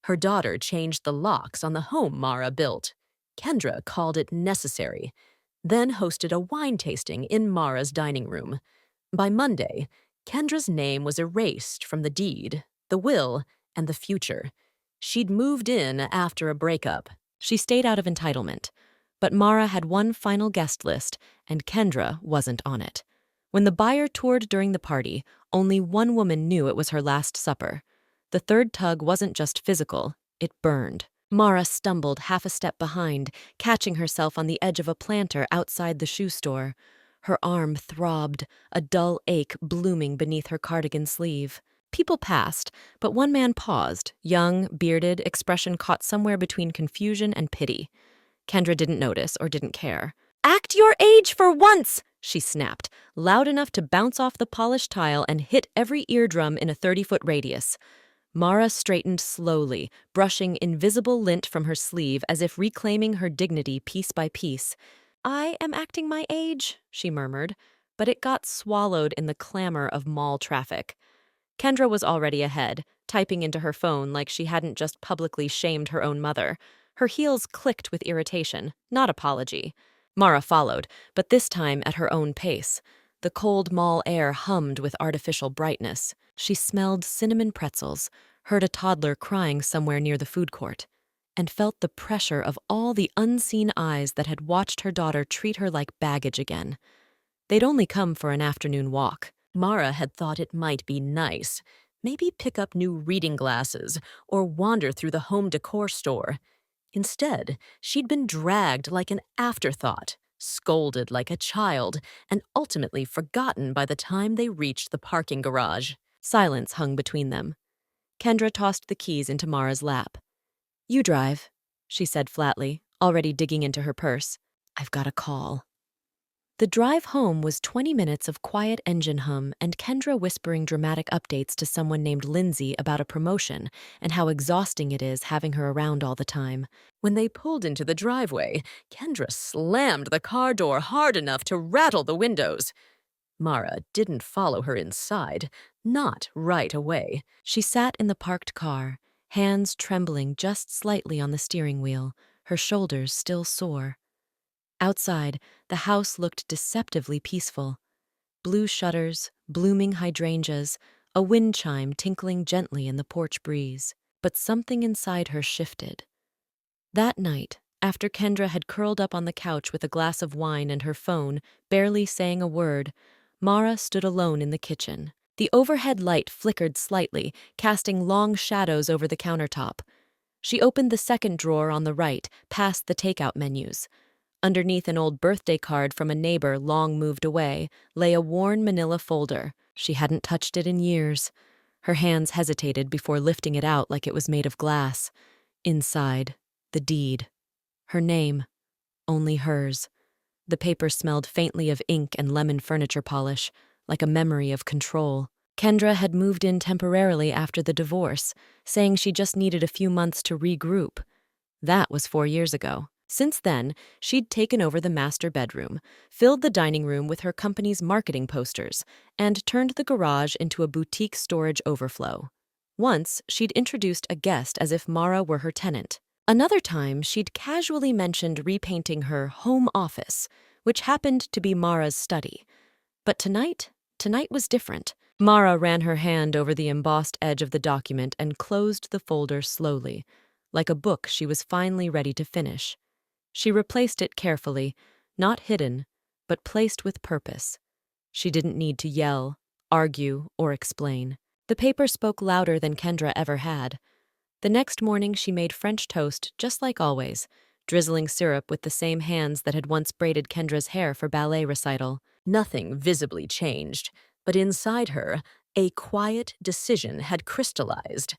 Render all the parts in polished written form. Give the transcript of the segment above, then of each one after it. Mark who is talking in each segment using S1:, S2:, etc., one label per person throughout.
S1: Her daughter changed the locks on the home Mara built. Kendra called it necessary, then hosted a wine tasting in Mara's dining room. By Monday, Kendra's name was erased from the deed, the will, and the future. She'd moved in after a breakup. She stayed out of entitlement. But Mara had one final guest list, and Kendra wasn't on it. When the buyer toured during the party, only one woman knew it was her last supper. The third tug wasn't just physical, it burned. Mara stumbled half a step behind, catching herself on the edge of a planter outside the shoe store. Her arm throbbed, a dull ache blooming beneath her cardigan sleeve. People passed, but one man paused, young, bearded, expression caught somewhere between confusion and pity. Kendra didn't notice or didn't care. "Act your age for once!" she snapped, loud enough to bounce off the polished tile and hit every eardrum in a 30-foot radius. Mara straightened slowly, brushing invisible lint from her sleeve as if reclaiming her dignity piece by piece. "I am acting my age," she murmured, but it got swallowed in the clamor of mall traffic. Kendra was already ahead, typing into her phone like she hadn't just publicly shamed her own mother. Her heels clicked with irritation, not apology. Mara followed, but this time at her own pace. The cold mall air hummed with artificial brightness. She smelled cinnamon pretzels, heard a toddler crying somewhere near the food court, and felt the pressure of all the unseen eyes that had watched her daughter treat her like baggage again. They'd only come for an afternoon walk. Mara had thought it might be nice. Maybe pick up new reading glasses or wander through the home decor store. Instead, she'd been dragged like an afterthought, scolded like a child, and ultimately forgotten by the time they reached the parking garage. Silence hung between them. Kendra tossed the keys into Mara's lap. "You drive," she said flatly, already digging into her purse. "I've got a call." The drive home was 20 minutes of quiet engine hum and Kendra whispering dramatic updates to someone named Lindsay about a promotion and how exhausting it is having her around all the time. When they pulled into the driveway, Kendra slammed the car door hard enough to rattle the windows. Mara didn't follow her inside, not right away. She sat in the parked car, hands trembling just slightly on the steering wheel, her shoulders still sore. Outside, the house looked deceptively peaceful. Blue shutters, blooming hydrangeas, a wind chime tinkling gently in the porch breeze. But something inside her shifted. That night, after Kendra had curled up on the couch with a glass of wine and her phone, barely saying a word, Mara stood alone in the kitchen. The overhead light flickered slightly, casting long shadows over the countertop. She opened the second drawer on the right, past the takeout menus. Underneath an old birthday card from a neighbor long moved away lay a worn manila folder. She hadn't touched it in years. Her hands hesitated before lifting it out like it was made of glass. Inside, the deed. Her name. Only hers. The paper smelled faintly of ink and lemon furniture polish, like a memory of control. Kendra had moved in temporarily after the divorce, saying she just needed a few months to regroup. That was 4 years ago. Since then, she'd taken over the master bedroom, filled the dining room with her company's marketing posters, and turned the garage into a boutique storage overflow. Once, she'd introduced a guest as if Mara were her tenant. Another time, she'd casually mentioned repainting her home office, which happened to be Mara's study. But tonight was different. Mara ran her hand over the embossed edge of the document and closed the folder slowly, like a book she was finally ready to finish. She replaced it carefully, not hidden, but placed with purpose. She didn't need to yell, argue, or explain. The paper spoke louder than Kendra ever had. The next morning she made French toast just like always, drizzling syrup with the same hands that had once braided Kendra's hair for ballet recital. Nothing visibly changed, but inside her, a quiet decision had crystallized.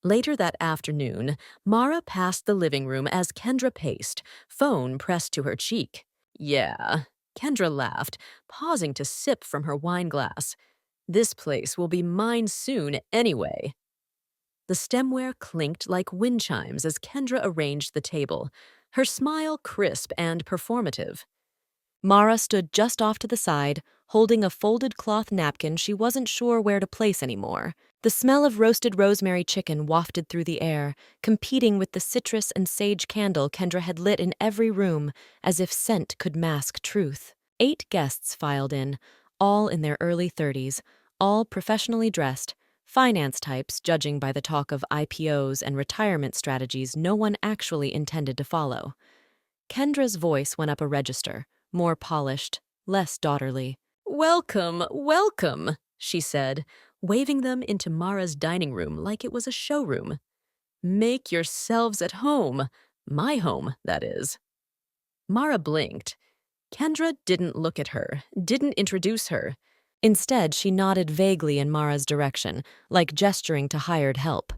S1: Later that afternoon, Mara passed the living room as Kendra paced, phone pressed to her cheek. "Yeah," Kendra laughed, pausing to sip from her wine glass. "This place will be mine soon anyway." The stemware clinked like wind chimes as Kendra arranged the table, her smile crisp and performative. Mara stood just off to the side, holding a folded cloth napkin she wasn't sure where to place anymore. The smell of roasted rosemary chicken wafted through the air, competing with the citrus and sage candle Kendra had lit in every room, as if scent could mask truth. 8 guests filed in, all in their early 30s, all professionally dressed, finance types judging by the talk of IPOs and retirement strategies no one actually intended to follow. Kendra's voice went up a register, more polished, less daughterly. "Welcome, welcome," she said, waving them into Mara's dining room like it was a showroom. "Make yourselves at home. My home, that is." Mara blinked. Kendra didn't look at her, didn't introduce her. Instead, she nodded vaguely in Mara's direction, like gesturing to hired help.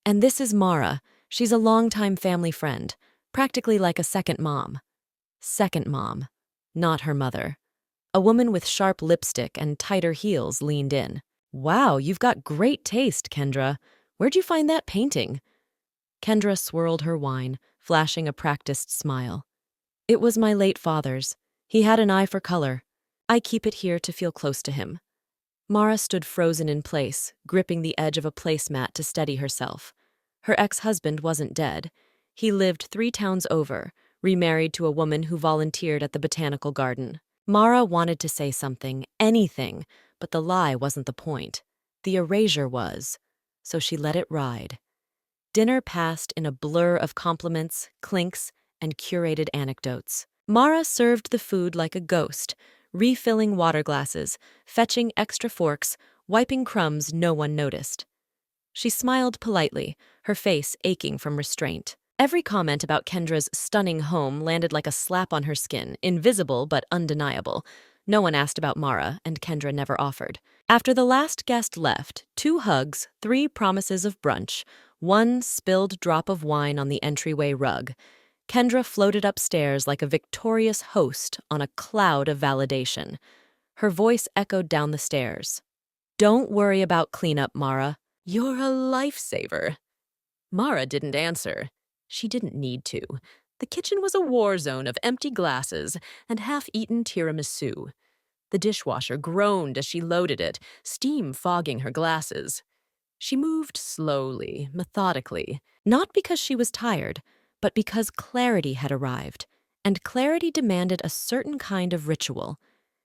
S1: "And this is Mara. She's a longtime family friend, practically like a second mom." Second mom, not her mother. A woman with sharp lipstick and tighter heels leaned in. "Wow, you've got great taste, Kendra. Where'd you find that painting?" Kendra swirled her wine, flashing a practiced smile. "It was my late father's. He had an eye for color. I keep it here to feel close to him." Mara stood frozen in place, gripping the edge of a placemat to steady herself. Her ex-husband wasn't dead. He lived 3 towns over, remarried to a woman who volunteered at the botanical garden. Mara wanted to say something, anything, but the lie wasn't the point. The erasure was. So she let it ride. Dinner passed in a blur of compliments, clinks, and curated anecdotes. Mara served the food like a ghost, refilling water glasses, fetching extra forks, wiping crumbs no one noticed. She smiled politely, her face aching from restraint. Every comment about Kendra's stunning home landed like a slap on her skin, invisible but undeniable. No one asked about Mara, and Kendra never offered. After the last guest left, 2 hugs, 3 promises of brunch, 1 spilled drop of wine on the entryway rug, Kendra floated upstairs like a victorious host on a cloud of validation. Her voice echoed down the stairs. "Don't worry about cleanup, Mara. You're a lifesaver." Mara didn't answer. She didn't need to. The kitchen was a war zone of empty glasses and half-eaten tiramisu. The dishwasher groaned as she loaded it, steam fogging her glasses. She moved slowly, methodically, not because she was tired, but because clarity had arrived, and clarity demanded a certain kind of ritual.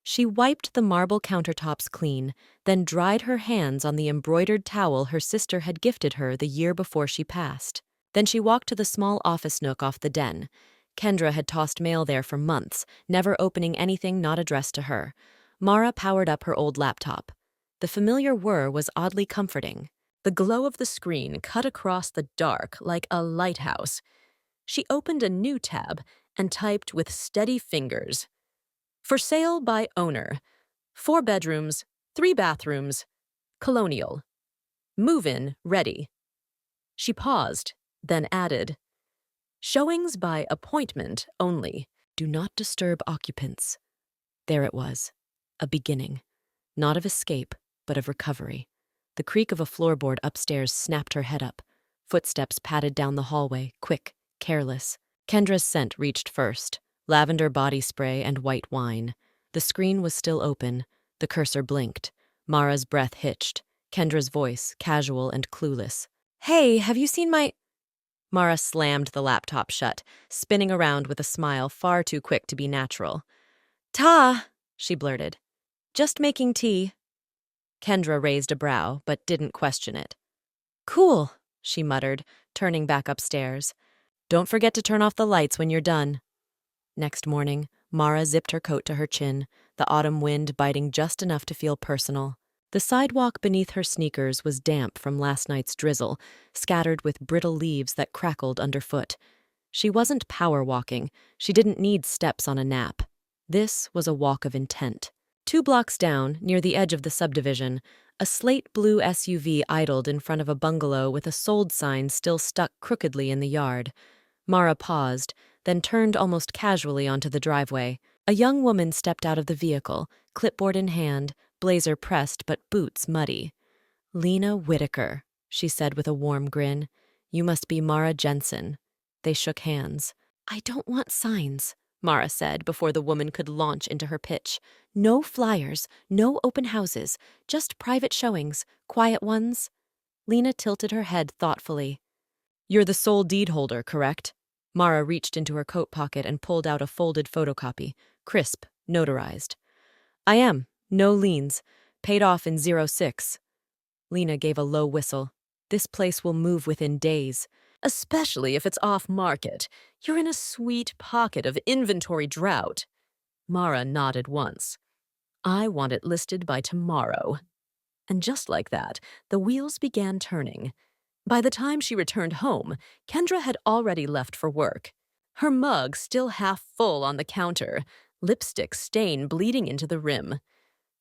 S1: She wiped the marble countertops clean, then dried her hands on the embroidered towel her sister had gifted her the year before she passed. Then she walked to the small office nook off the den. Kendra had tossed mail there for months, never opening anything not addressed to her. Mara powered up her old laptop. The familiar whir was oddly comforting. The glow of the screen cut across the dark like a lighthouse. She opened a new tab and typed with steady fingers. "For sale by owner. 4 bedrooms, 3 bathrooms. Colonial. Move-in ready." She paused, then added, "Showings by appointment only. Do not disturb occupants." There it was. A beginning. Not of escape, but of recovery. The creak of a floorboard upstairs snapped her head up. Footsteps padded down the hallway, quick, careless. Kendra's scent reached first. Lavender body spray and white wine. The screen was still open. The cursor blinked. Mara's breath hitched. Kendra's voice, casual and clueless. "Hey, have you seen my—" Mara slammed the laptop shut, spinning around with a smile far too quick to be natural. "Ta," she blurted. "Just making tea." Kendra raised a brow, but didn't question it. "Cool," she muttered, turning back upstairs. "Don't forget to turn off the lights when you're done." Next morning, Mara zipped her coat to her chin, the autumn wind biting just enough to feel personal. The sidewalk beneath her sneakers was damp from last night's drizzle, scattered with brittle leaves that crackled underfoot. She wasn't power walking. She didn't need steps on a nap. This was a walk of intent. 2 blocks down, near the edge of the subdivision, a slate blue SUV idled in front of a bungalow with a sold sign still stuck crookedly in the yard. Mara paused, then turned almost casually onto the driveway. A young woman stepped out of the vehicle, clipboard in hand, blazer pressed but boots muddy. "Lena Whitaker," she said with a warm grin. "You must be Mara Jensen." They shook hands. "I don't want signs," Mara said before the woman could launch into her pitch. "No flyers, no open houses, just private showings, quiet ones." Lena tilted her head thoughtfully. "You're the sole deed holder, correct?" Mara reached into her coat pocket and pulled out a folded photocopy, crisp, notarized. "I am. No liens. Paid off in '06. Lena gave a low whistle. "This place will move within days. Especially if it's off-market. You're in a sweet pocket of inventory drought." Mara nodded once. "I want it listed by tomorrow." And just like that, the wheels began turning. By the time she returned home, Kendra had already left for work. Her mug still half full on the counter, lipstick stain bleeding into the rim.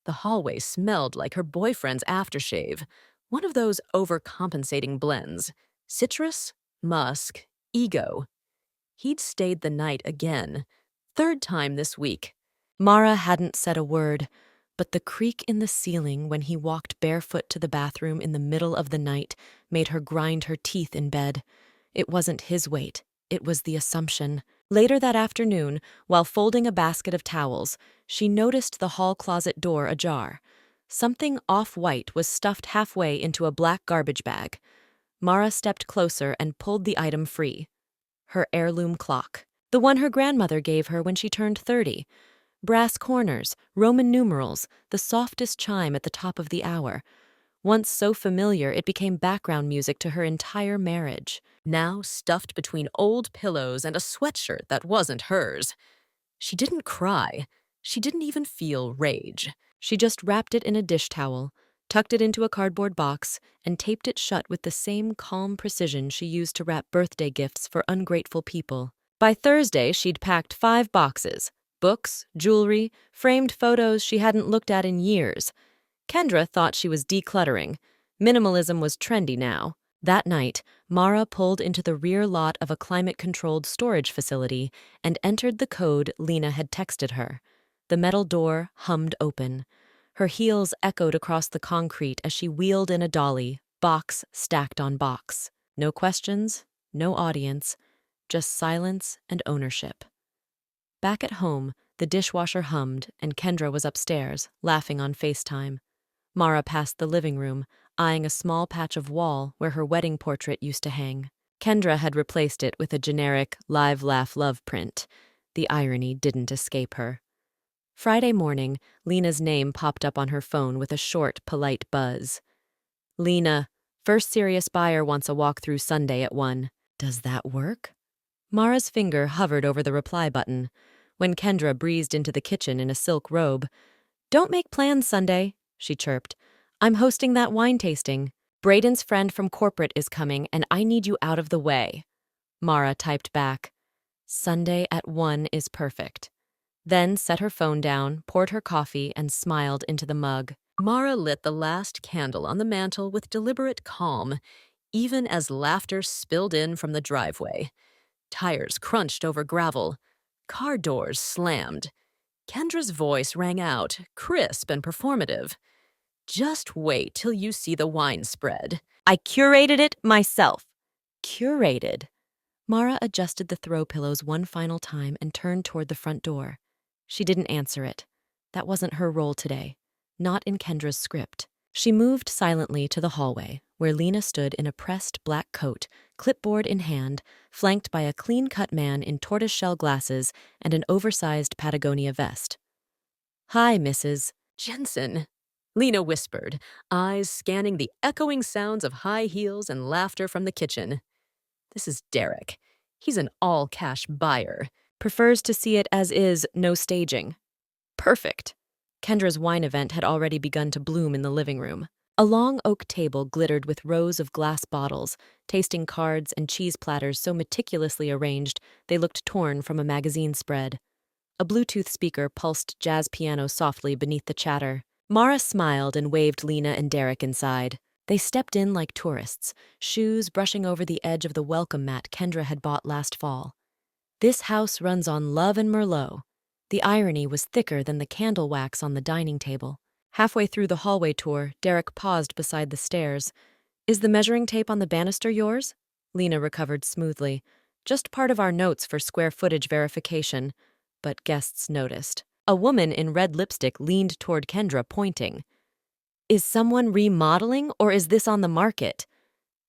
S1: The hallway smelled like her boyfriend's aftershave, one of those overcompensating blends. Citrus, musk, ego. He'd stayed the night again, third time this week. Mara hadn't said a word, but the creak in the ceiling when he walked barefoot to the bathroom in the middle of the night made her grind her teeth in bed. It wasn't his weight, it was the assumption. Later that afternoon, while folding a basket of towels, she noticed the hall closet door ajar. Something off-white was stuffed halfway into a black garbage bag. Mara stepped closer and pulled the item free. Her heirloom clock. The one her grandmother gave her when she turned 30. Brass corners, Roman numerals, the softest chime at the top of the hour. Once so familiar, it became background music to her entire marriage. Now stuffed between old pillows and a sweatshirt that wasn't hers. She didn't cry. She didn't even feel rage. She just wrapped it in a dish towel, tucked it into a cardboard box, and taped it shut with the same calm precision she used to wrap birthday gifts for ungrateful people. By Thursday, she'd packed 5 boxes. Books, jewelry, framed photos she hadn't looked at in years. Kendra thought she was decluttering. Minimalism was trendy now. That night, Mara pulled into the rear lot of a climate-controlled storage facility and entered the code Lena had texted her. The metal door hummed open. Her heels echoed across the concrete as she wheeled in a dolly, box stacked on box. No questions, no audience, just silence and ownership. Back at home, the dishwasher hummed and Kendra was upstairs, laughing on FaceTime. Mara passed the living room, eyeing a small patch of wall where her wedding portrait used to hang. Kendra had replaced it with a generic live, laugh, love print. The irony didn't escape her. Friday morning, Lena's name popped up on her phone with a short, polite buzz. "Lena, first serious buyer wants a walkthrough Sunday at 1. Does that work?" Mara's finger hovered over the reply button. When Kendra breezed into the kitchen in a silk robe, "Don't make plans Sunday," she chirped. "I'm hosting that wine tasting. Braden's friend from corporate is coming, and I need you out of the way." Mara typed back, "Sunday at 1 is perfect." Then set her phone down, poured her coffee, and smiled into the mug. Mara lit the last candle on the mantel with deliberate calm, even as laughter spilled in from the driveway. Tires crunched over gravel. Car doors slammed. Kendra's voice rang out, crisp and performative. "Just wait till you see the wine spread. I curated it myself." Curated? Mara adjusted the throw pillows one final time and turned toward the front door. She didn't answer it. That wasn't her role today. Not in Kendra's script. She moved silently to the hallway, where Lena stood in a pressed black coat, clipboard in hand, flanked by a clean-cut man in tortoiseshell glasses and an oversized Patagonia vest. "Hi, Mrs. Jensen," Lena whispered, eyes scanning the echoing sounds of high heels and laughter from the kitchen. "This is Derek. He's an all-cash buyer. Prefers to see it as is, no staging." Perfect. Kendra's wine event had already begun to bloom in the living room. A long oak table glittered with rows of glass bottles, tasting cards and cheese platters so meticulously arranged they looked torn from a magazine spread. A Bluetooth speaker pulsed jazz piano softly beneath the chatter. Mara smiled and waved Lena and Derek inside. They stepped in like tourists, shoes brushing over the edge of the welcome mat Kendra had bought last fall. This house runs on love and Merlot. The irony was thicker than the candle wax on the dining table. Halfway through the hallway tour, Derek paused beside the stairs. "Is the measuring tape on the banister yours?" Lena recovered smoothly. "Just part of our notes for square footage verification." But guests noticed. A woman in red lipstick leaned toward Kendra, pointing. "Is someone remodeling, or is this on the market?"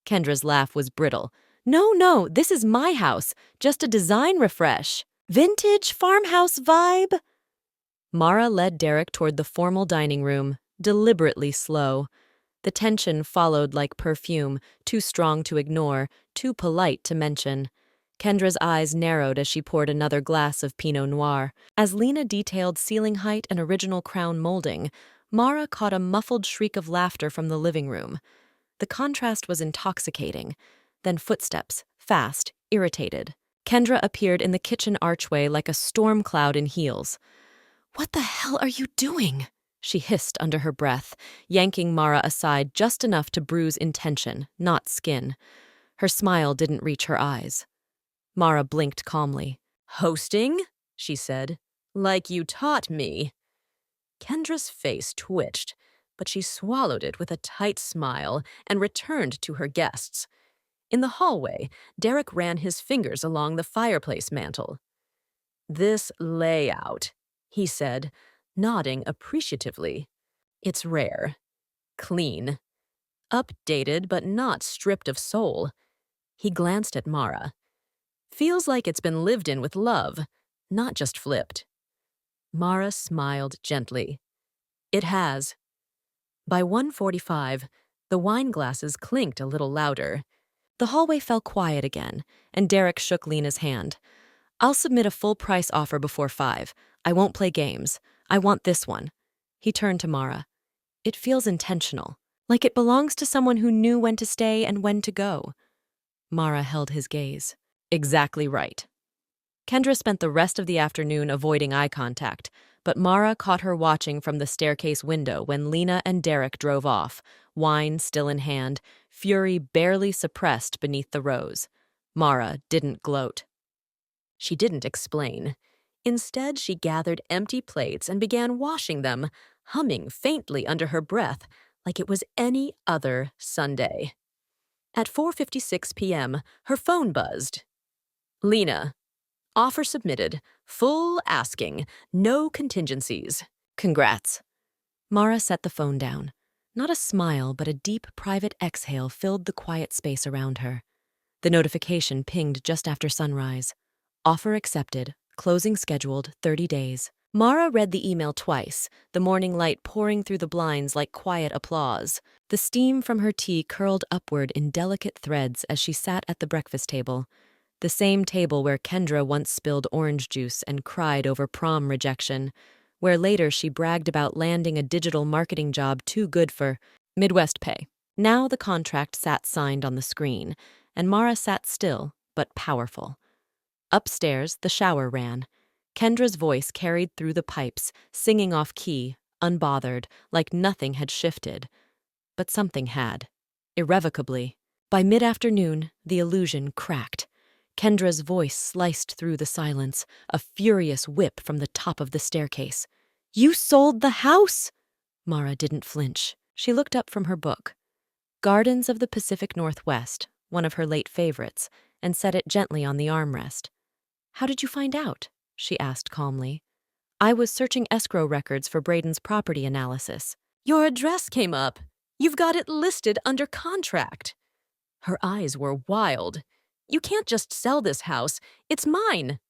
S1: Kendra's laugh was brittle. No, this is my house. Just a design refresh. Vintage farmhouse vibe. Mara led Derek toward the formal dining room, deliberately slow. The tension followed like perfume, too strong to ignore, too polite to mention. Kendra's eyes narrowed as she poured another glass of Pinot Noir. As Lena detailed ceiling height and original crown molding, Mara caught a muffled shriek of laughter from the living room. The contrast was intoxicating. Then footsteps, fast, irritated. Kendra appeared in the kitchen archway like a storm cloud in heels. "What the hell are you doing?" she hissed under her breath, yanking Mara aside just enough to bruise intention, not skin. Her smile didn't reach her eyes. Mara blinked calmly. "Hosting?" she said. "Like you taught me." Kendra's face twitched, but she swallowed it with a tight smile and returned to her guests. In the hallway, Derek ran his fingers along the fireplace mantel. "This layout," he said, nodding appreciatively. "It's rare. Clean. Updated but not stripped of soul." He glanced at Mara. "Feels like it's been lived in with love, not just flipped." Mara smiled gently. "It has." By 1:45, the wine glasses clinked a little louder. The hallway fell quiet again, and Derek shook Lena's hand. "I'll submit a full-price offer before 5. I won't play games. I want this one." He turned to Mara. "It feels intentional, like it belongs to someone who knew when to stay and when to go." Mara held his gaze. "Exactly right." Kendra spent the rest of the afternoon avoiding eye contact, but Mara caught her watching from the staircase window when Lena and Derek drove off, wine still in hand, fury barely suppressed beneath the rose. Mara didn't gloat. She didn't explain. Instead, she gathered empty plates and began washing them, humming faintly under her breath like it was any other Sunday. At 4:56 p.m., her phone buzzed. "Lena. Offer submitted. Full asking. No contingencies." "Congrats." Mara set the phone down. Not a smile, but a deep, private exhale filled the quiet space around her. The notification pinged just after sunrise. Offer accepted. Closing scheduled 30 days. Mara read the email twice, the morning light pouring through the blinds like quiet applause. The steam from her tea curled upward in delicate threads as she sat at the breakfast table. The same table where Kendra once spilled orange juice and cried over prom rejection, where later she bragged about landing a digital marketing job too good for Midwest pay. Now the contract sat signed on the screen, and Mara sat still, but powerful. Upstairs, the shower ran. Kendra's voice carried through the pipes, singing off key, unbothered, like nothing had shifted. But something had. Irrevocably. By mid-afternoon, the illusion cracked. Kendra's voice sliced through the silence, a furious whip from the top of the staircase. "You sold the house!" Mara didn't flinch. She looked up from her book. Gardens of the Pacific Northwest, one of her late favorites, and set it gently on the armrest. "How did you find out?" she asked calmly. "I was searching escrow records for Braden's property analysis." "Your address came up. You've got it listed under contract." Her eyes were wild. "You can't just sell this house. It's mine."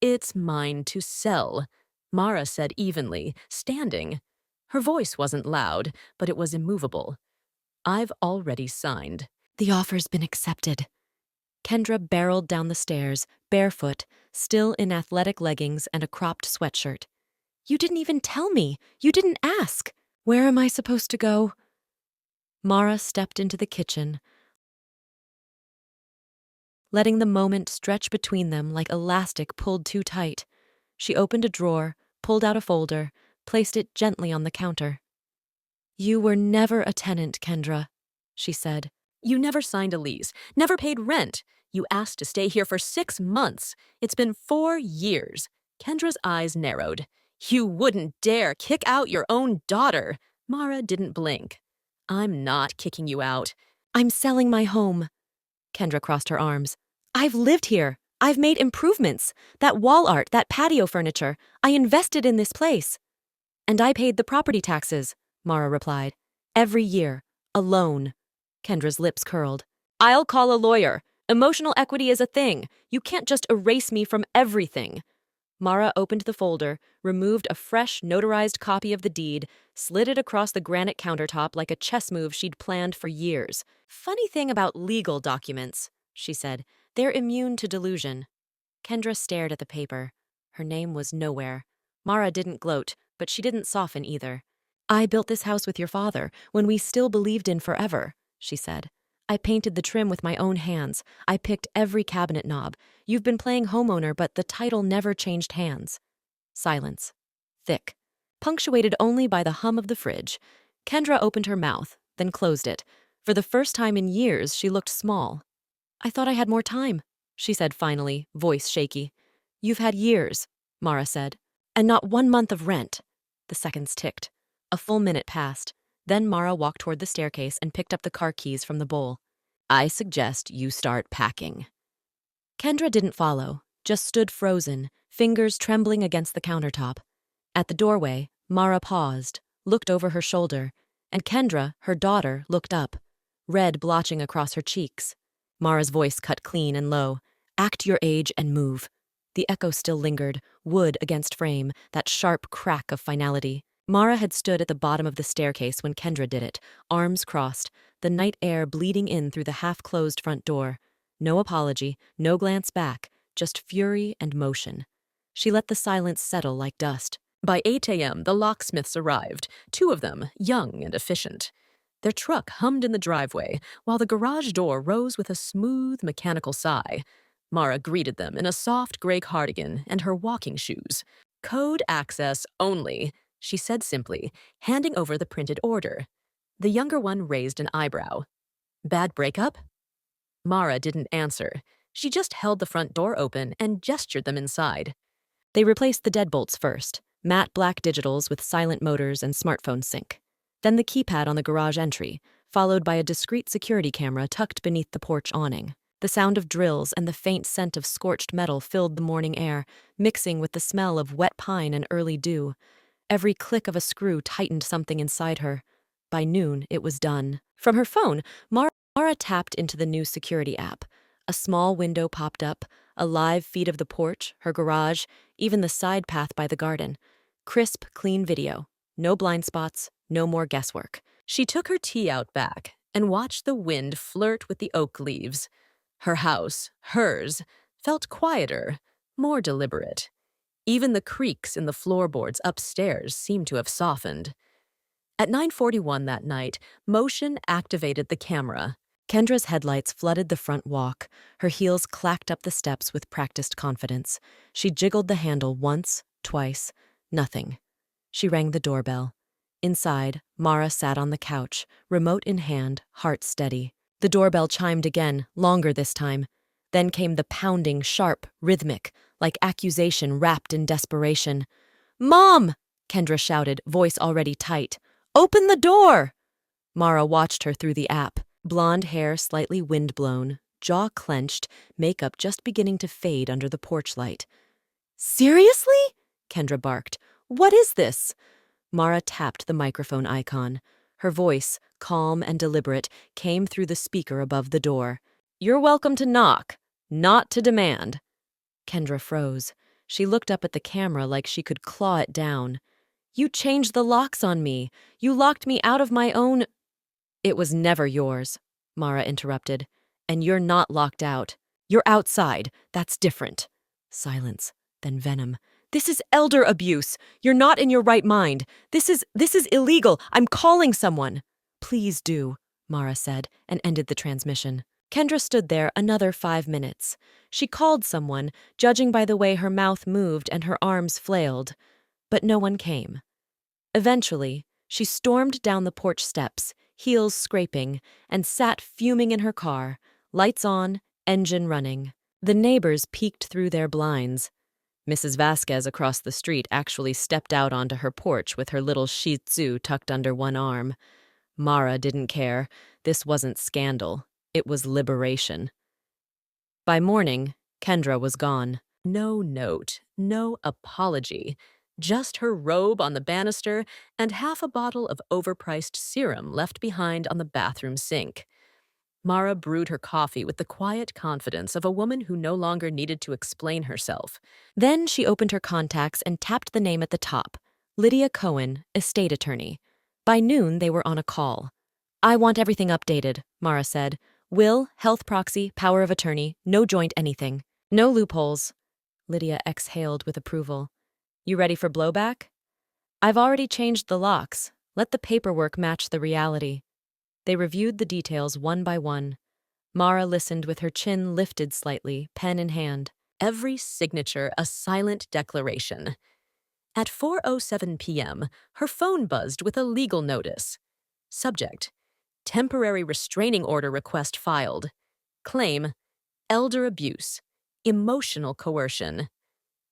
S1: "It's mine to sell," Mara said evenly, standing. Her voice wasn't loud, but it was immovable. "I've already signed." "The offer's been accepted." Kendra barreled down the stairs, barefoot, still in athletic leggings and a cropped sweatshirt. "You didn't even tell me. You didn't ask. Where am I supposed to go?" Mara stepped into the kitchen, letting the moment stretch between them like elastic pulled too tight. She opened a drawer, pulled out a folder, placed it gently on the counter. "You were never a tenant, Kendra," she said. "You never signed a lease, never paid rent. You asked to stay here for 6 months. It's been 4 years. Kendra's eyes narrowed. "You wouldn't dare kick out your own daughter." Mara didn't blink. "I'm not kicking you out." "I'm selling my home." Kendra crossed her arms. "I've lived here. I've made improvements. That wall art, that patio furniture. I invested in this place." "And I paid the property taxes," Mara replied. "Every year. Alone." Kendra's lips curled. I'll call a lawyer. Emotional equity is a thing. You can't just erase me from everything. Mara opened the folder, removed a fresh, notarized copy of the deed, slid it across the granite countertop like a chess move she'd planned for years. Funny thing about legal documents, she said. They're immune to delusion. Kendra stared at the paper. Her name was nowhere. Mara didn't gloat, but she didn't soften either. I built this house with your father, when we still believed in forever, she said. I painted the trim with my own hands. I picked every cabinet knob. You've been playing homeowner, but the title never changed hands. Silence. Thick. Punctuated only by the hum of the fridge. Kendra opened her mouth, then closed it. For the first time in years, she looked small. I thought I had more time, she said finally, voice shaky. You've had years, Mara said. And not 1 month of rent. The seconds ticked. A full minute passed. Then Mara walked toward the staircase and picked up the car keys from the bowl. I suggest you start packing. Kendra didn't follow, just stood frozen, fingers trembling against the countertop. At the doorway, Mara paused, looked over her shoulder, and Kendra, her daughter, looked up, red blotching across her cheeks. Mara's voice cut clean and low. Act your age and move. The echo still lingered, wood against frame, that sharp crack of finality. Mara had stood at the bottom of the staircase when Kendra did it, arms crossed, the night air bleeding in through the half-closed front door. No apology, no glance back, just fury and motion. She let the silence settle like dust. By 8 a.m., the locksmiths arrived, 2 of them, young and efficient. Their truck hummed in the driveway, while the garage door rose with a smooth, mechanical sigh. Mara greeted them in a soft gray cardigan and her walking shoes. Code access only, she said simply, handing over the printed order. The younger one raised an eyebrow. Bad breakup? Mara didn't answer. She just held the front door open and gestured them inside. They replaced the deadbolts first, matte black digitals with silent motors and smartphone sync. Then the keypad on the garage entry, followed by a discreet security camera tucked beneath the porch awning. The sound of drills and the faint scent of scorched metal filled the morning air, mixing with the smell of wet pine and early dew. Every click of a screw tightened something inside her. By noon, it was done. From her phone, Mara tapped into the new security app. A small window popped up, a live feed of the porch, her garage, even the side path by the garden. Crisp, clean video. No blind spots, no more guesswork. She took her tea out back and watched the wind flirt with the oak leaves. Her house, hers, felt quieter, more deliberate. Even the creaks in the floorboards upstairs seemed to have softened. At 9:41 that night, motion activated the camera. Kendra's headlights flooded the front walk. Her heels clacked up the steps with practiced confidence. She jiggled the handle once, twice, nothing. She rang the doorbell. Inside, Mara sat on the couch, remote in hand, heart steady. The doorbell chimed again, longer this time. Then came the pounding, sharp, rhythmic, like accusation wrapped in desperation. "Mom!" Kendra shouted, voice already tight. "Open the door!" Mara watched her through the app, blonde hair slightly windblown, jaw clenched, makeup just beginning to fade under the porch light. "Seriously?" Kendra barked. "What is this?" Mara tapped the microphone icon. Her voice, calm and deliberate, came through the speaker above the door. "You're welcome to knock, not to demand." Kendra froze. She looked up at the camera like she could claw it down. "You changed the locks on me. You locked me out of my own—" "It was never yours," Mara interrupted. "And you're not locked out. You're outside. That's different." Silence, then venom. "This is elder abuse. You're not in your right mind. This is illegal. I'm calling someone." "Please do," Mara said, and ended the transmission. Kendra stood there another 5 minutes. She called someone, judging by the way her mouth moved and her arms flailed. But no one came. Eventually, she stormed down the porch steps, heels scraping, and sat fuming in her car, lights on, engine running. The neighbors peeked through their blinds. Mrs. Vasquez across the street actually stepped out onto her porch with her little Shih Tzu tucked under one arm. Mara didn't care. This wasn't scandal. It was liberation. By morning, Kendra was gone. No note, no apology, just her robe on the banister and half a bottle of overpriced serum left behind on the bathroom sink. Mara brewed her coffee with the quiet confidence of a woman who no longer needed to explain herself. Then she opened her contacts and tapped the name at the top, Lydia Cohen, estate attorney. By noon, they were on a call. "I want everything updated," Mara said. "Will, health proxy, power of attorney, no joint anything. No loopholes." Lydia exhaled with approval. "You ready for blowback?" "I've already changed the locks. Let the paperwork match the reality." They reviewed the details one by one. Mara listened with her chin lifted slightly, pen in hand. Every signature a silent declaration. At 4:07 p.m., her phone buzzed with a legal notice. Subject: temporary restraining order request filed. Claim: elder abuse, emotional coercion.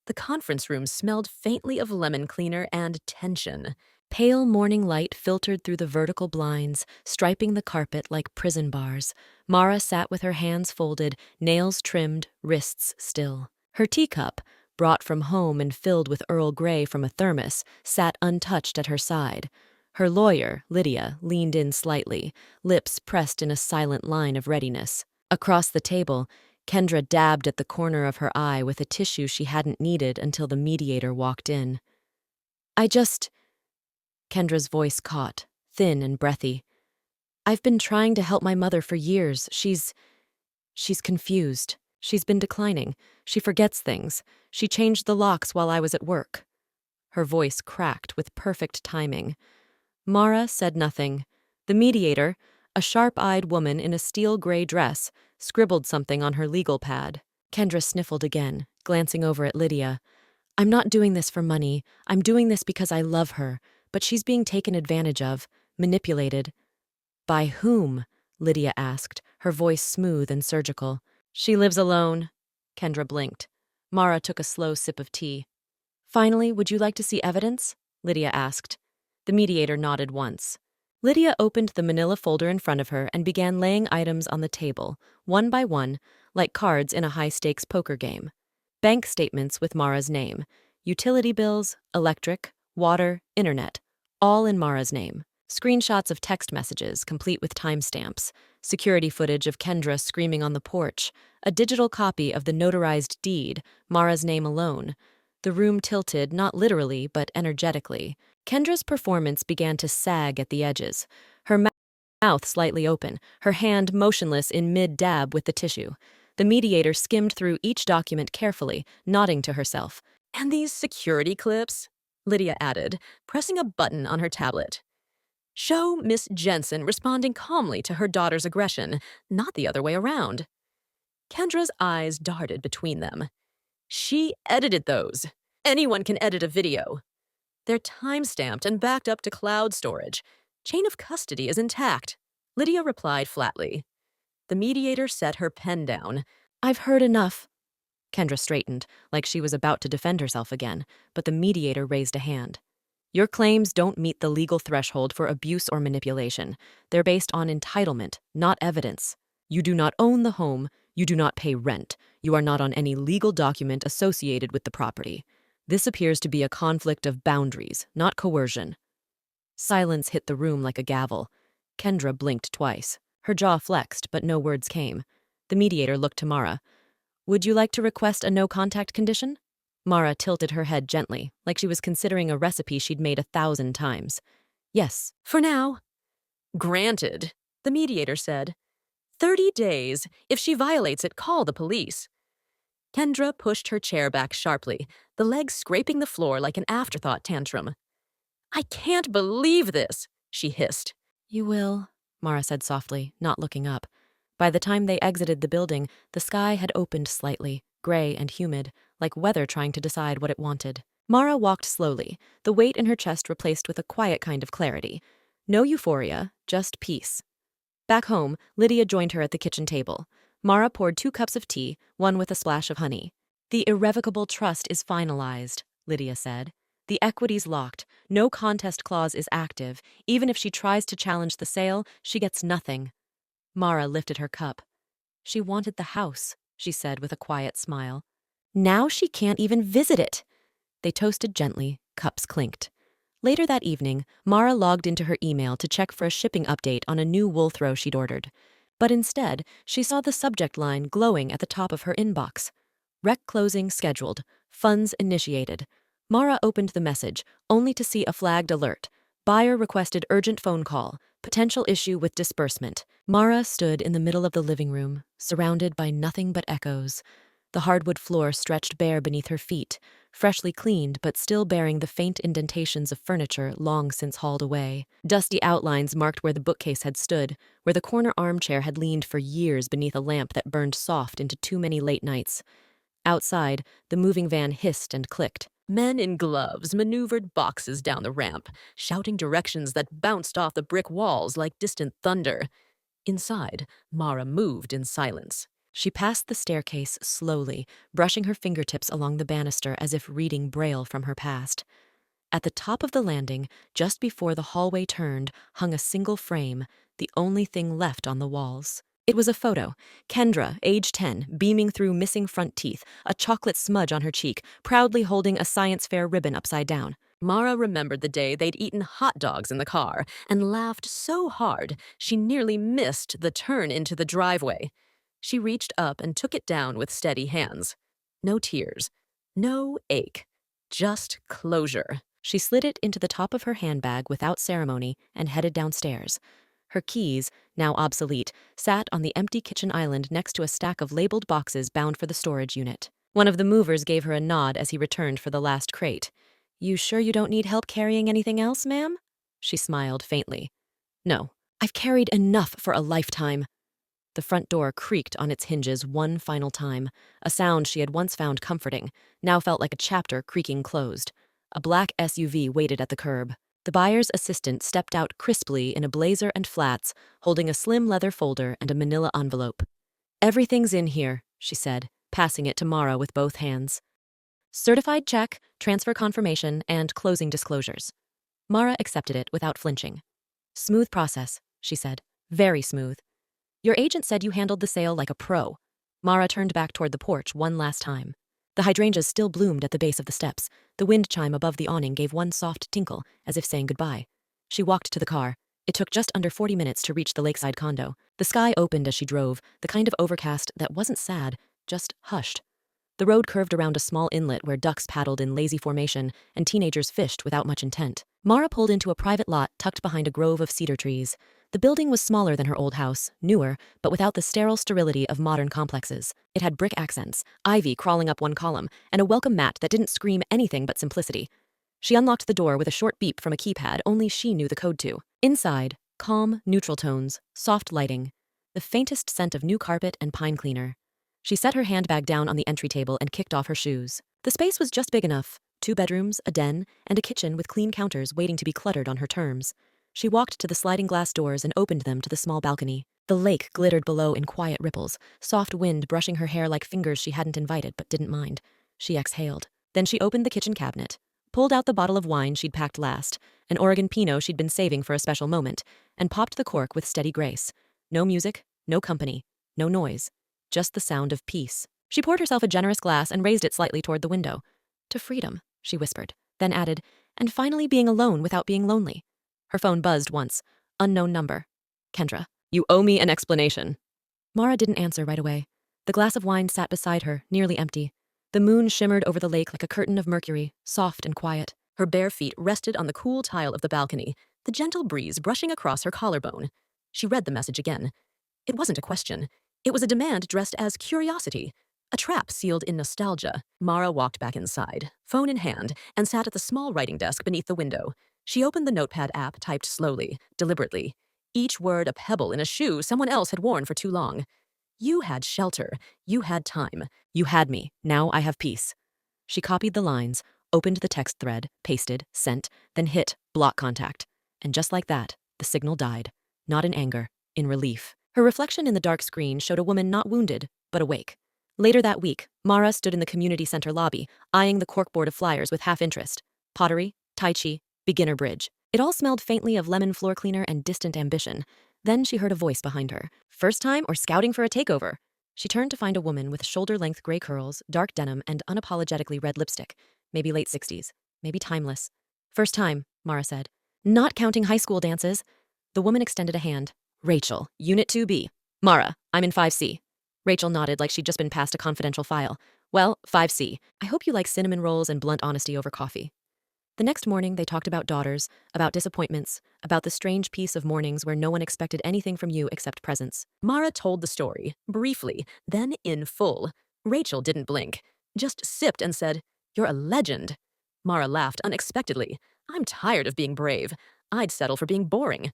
S1: The conference room smelled faintly of lemon cleaner and tension. Pale morning light filtered through the vertical blinds, striping the carpet like prison bars. Mara sat with her hands folded, nails trimmed, wrists still. Her teacup, brought from home and filled with Earl Grey from a thermos, sat untouched at her side. Her lawyer, Lydia, leaned in slightly, lips pressed in a silent line of readiness. Across the table, Kendra dabbed at the corner of her eye with a tissue she hadn't needed until the mediator walked in. Kendra's voice caught, thin and breathy. "I've been trying to help my mother for years. She's confused. She's been declining. She forgets things. She changed the locks while I was at work." Her voice cracked with perfect timing. Mara said nothing. The mediator, a sharp-eyed woman in a steel-gray dress, scribbled something on her legal pad. Kendra sniffled again, glancing over at Lydia. "I'm not doing this for money. I'm doing this because I love her. But she's being taken advantage of, manipulated." "By whom?" Lydia asked, her voice smooth and surgical. "She lives alone." Kendra blinked. Mara took a slow sip of tea. "Finally, would you like to see evidence?" Lydia asked. The mediator nodded once. Lydia opened the manila folder in front of her and began laying items on the table, one by one, like cards in a high-stakes poker game. Bank statements with Mara's name, utility bills, electric, water, internet, all in Mara's name. Screenshots of text messages, complete with timestamps, security footage of Kendra screaming on the porch, a digital copy of the notarized deed, Mara's name alone. The room tilted, not literally, but energetically. Kendra's performance began to sag at the edges, her mouth slightly open, her hand motionless in mid-dab with the tissue. The mediator skimmed through each document carefully, nodding to herself. "And these security clips?" Lydia added, pressing a button on her tablet. "Show Miss Jensen responding calmly to her daughter's aggression, not the other way around." Kendra's eyes darted between them. "She edited those. Anyone can edit a video. They're time-stamped and backed up to cloud storage. Chain of custody is intact." Lydia replied flatly. The mediator set her pen down. "I've heard enough." Kendra straightened, like she was about to defend herself again, but the mediator raised a hand. "Your claims don't meet the legal threshold for abuse or manipulation. They're based on entitlement, not evidence. You do not own the home. You do not pay rent. You are not on any legal document associated with the property. This appears to be a conflict of boundaries, not coercion." Silence hit the room like a gavel. Kendra blinked twice. Her jaw flexed, but no words came. The mediator looked to Mara. "Would you like to request a no-contact condition?" Mara tilted her head gently, like she was considering a recipe she'd made 1,000 times. "Yes, for now." "Granted," the mediator said. 30 days. If she violates it, call the police." Kendra pushed her chair back sharply, the legs scraping the floor like an afterthought tantrum. "I can't believe this," she hissed. "You will," Mara said softly, not looking up. By the time they exited the building, the sky had opened slightly, gray and humid, like weather trying to decide what it wanted. Mara walked slowly, the weight in her chest replaced with a quiet kind of clarity. No euphoria, just peace. Back home, Lydia joined her at the kitchen table. Mara poured 2 cups of tea, one with a splash of honey. "The irrevocable trust is finalized," Lydia said. "The equity's locked. No contest clause is active. Even if she tries to challenge the sale, she gets nothing." Mara lifted her cup. "She wanted the house," she said with a quiet smile. "Now she can't even visit it." They toasted gently, cups clinked. Later that evening, Mara logged into her email to check for a shipping update on a new wool throw she'd ordered. But instead, she saw the subject line glowing at the top of her inbox. Rec closing scheduled. Funds initiated. Mara opened the message, only to see a flagged alert. Buyer requested urgent phone call. Potential issue with disbursement. Mara stood in the middle of the living room, surrounded by nothing but echoes. The hardwood floor stretched bare beneath her feet, freshly cleaned but still bearing the faint indentations of furniture long since hauled away. Dusty outlines marked where the bookcase had stood, where the corner armchair had leaned for years beneath a lamp that burned soft into too many late nights. Outside, the moving van hissed and clicked. Men in gloves maneuvered boxes down the ramp, shouting directions that bounced off the brick walls like distant thunder. Inside, Mara moved in silence. She passed the staircase slowly, brushing her fingertips along the banister as if reading Braille from her past. At the top of the landing, just before the hallway turned, hung a single frame, the only thing left on the walls. It was a photo. Kendra, age 10, beaming through missing front teeth, a chocolate smudge on her cheek, proudly holding a science fair ribbon upside down. Mara remembered the day they'd eaten hot dogs in the car and laughed so hard she nearly missed the turn into the driveway. She reached up and took it down with steady hands. No tears, no ache, just closure. She slid it into the top of her handbag without ceremony and headed downstairs. Her keys, now obsolete, sat on the empty kitchen island next to a stack of labeled boxes bound for the storage unit. One of the movers gave her a nod as he returned for the last crate. "You sure you don't need help carrying anything else, ma'am?" She smiled faintly. "No, I've carried enough for a lifetime." The front door creaked on its hinges one final time, a sound she had once found comforting, now felt like a chapter creaking closed. A black SUV waited at the curb. The buyer's assistant stepped out crisply in a blazer and flats, holding a slim leather folder and a manila envelope. "Everything's in here," she said, passing it to Mara with both hands. "Certified check, transfer confirmation, and closing disclosures." Mara accepted it without flinching. "Smooth process," she said. "Very smooth. Your agent said you handled the sale like a pro." Mara turned back toward the porch one last time. The hydrangeas still bloomed at the base of the steps. The wind chime above the awning gave one soft tinkle, as if saying goodbye. She walked to the car. It took just under 40 minutes to reach the lakeside condo. The sky opened as she drove, the kind of overcast that wasn't sad, just hushed. The road curved around a small inlet where ducks paddled in lazy formation and teenagers fished without much intent. Mara pulled into a private lot tucked behind a grove of cedar trees. The building was smaller than her old house, newer, but without the sterile sterility of modern complexes. It had brick accents, ivy crawling up one column, and a welcome mat that didn't scream anything but simplicity. She unlocked the door with a short beep from a keypad only she knew the code to. Inside, calm, neutral tones, soft lighting, the faintest scent of new carpet and pine cleaner. She set her handbag down on the entry table and kicked off her shoes. The space was just big enough, 2 bedrooms, a den, and a kitchen with clean counters waiting to be cluttered on her terms. She walked to the sliding glass doors and opened them to the small balcony. The lake glittered below in quiet ripples, soft wind brushing her hair like fingers she hadn't invited but didn't mind. She exhaled. Then she opened the kitchen cabinet, pulled out the bottle of wine she'd packed last, an Oregon Pinot she'd been saving for a special moment, and popped the cork with steady grace. No music, no company, no noise, just the sound of peace. She poured herself a generous glass and raised it slightly toward the window. "To freedom," she whispered, then added, "and finally being alone without being lonely." Her phone buzzed once. Unknown number. "Kendra, you owe me an explanation." Mara didn't answer right away. The glass of wine sat beside her, nearly empty. The moon shimmered over the lake like a curtain of mercury, soft and quiet. Her bare feet rested on the cool tile of the balcony, the gentle breeze brushing across her collarbone. She read the message again. It wasn't a question. It was a demand dressed as curiosity. A trap sealed in nostalgia. Mara walked back inside, phone in hand, and sat at the small writing desk beneath the window. She opened the notepad app, typed slowly, deliberately. Each word a pebble in a shoe someone else had worn for too long. "You had shelter. You had time. You had me. Now I have peace." She copied the lines, opened the text thread, pasted, sent, then hit block contact. And just like that, the signal died. Not in anger, in relief. Her reflection in the dark screen showed a woman not wounded, but awake. Later that week, Mara stood in the community center lobby, eyeing the corkboard of flyers with half interest. Pottery, tai chi, beginner bridge. It all smelled faintly of lemon floor cleaner and distant ambition. Then she heard a voice behind her. "First time or scouting for a takeover?" She turned to find a woman with shoulder-length gray curls, dark denim, and unapologetically red lipstick. Maybe late 60s. Maybe timeless. "First time," Mara said. "Not counting high school dances." The woman extended a hand. "Rachel, Unit 2B." Mara, I'm in 5C. Rachel nodded like she'd just been passed a confidential file. Well, 5C. I hope you like cinnamon rolls and blunt honesty over coffee. The next morning, they talked about daughters, about disappointments, about the strange peace of mornings where no one expected anything from you except presents. Mara told the story, briefly, then in full. Rachel didn't blink, just sipped and said, "You're a legend." Mara laughed unexpectedly. "I'm tired of being brave. I'd settle for being boring."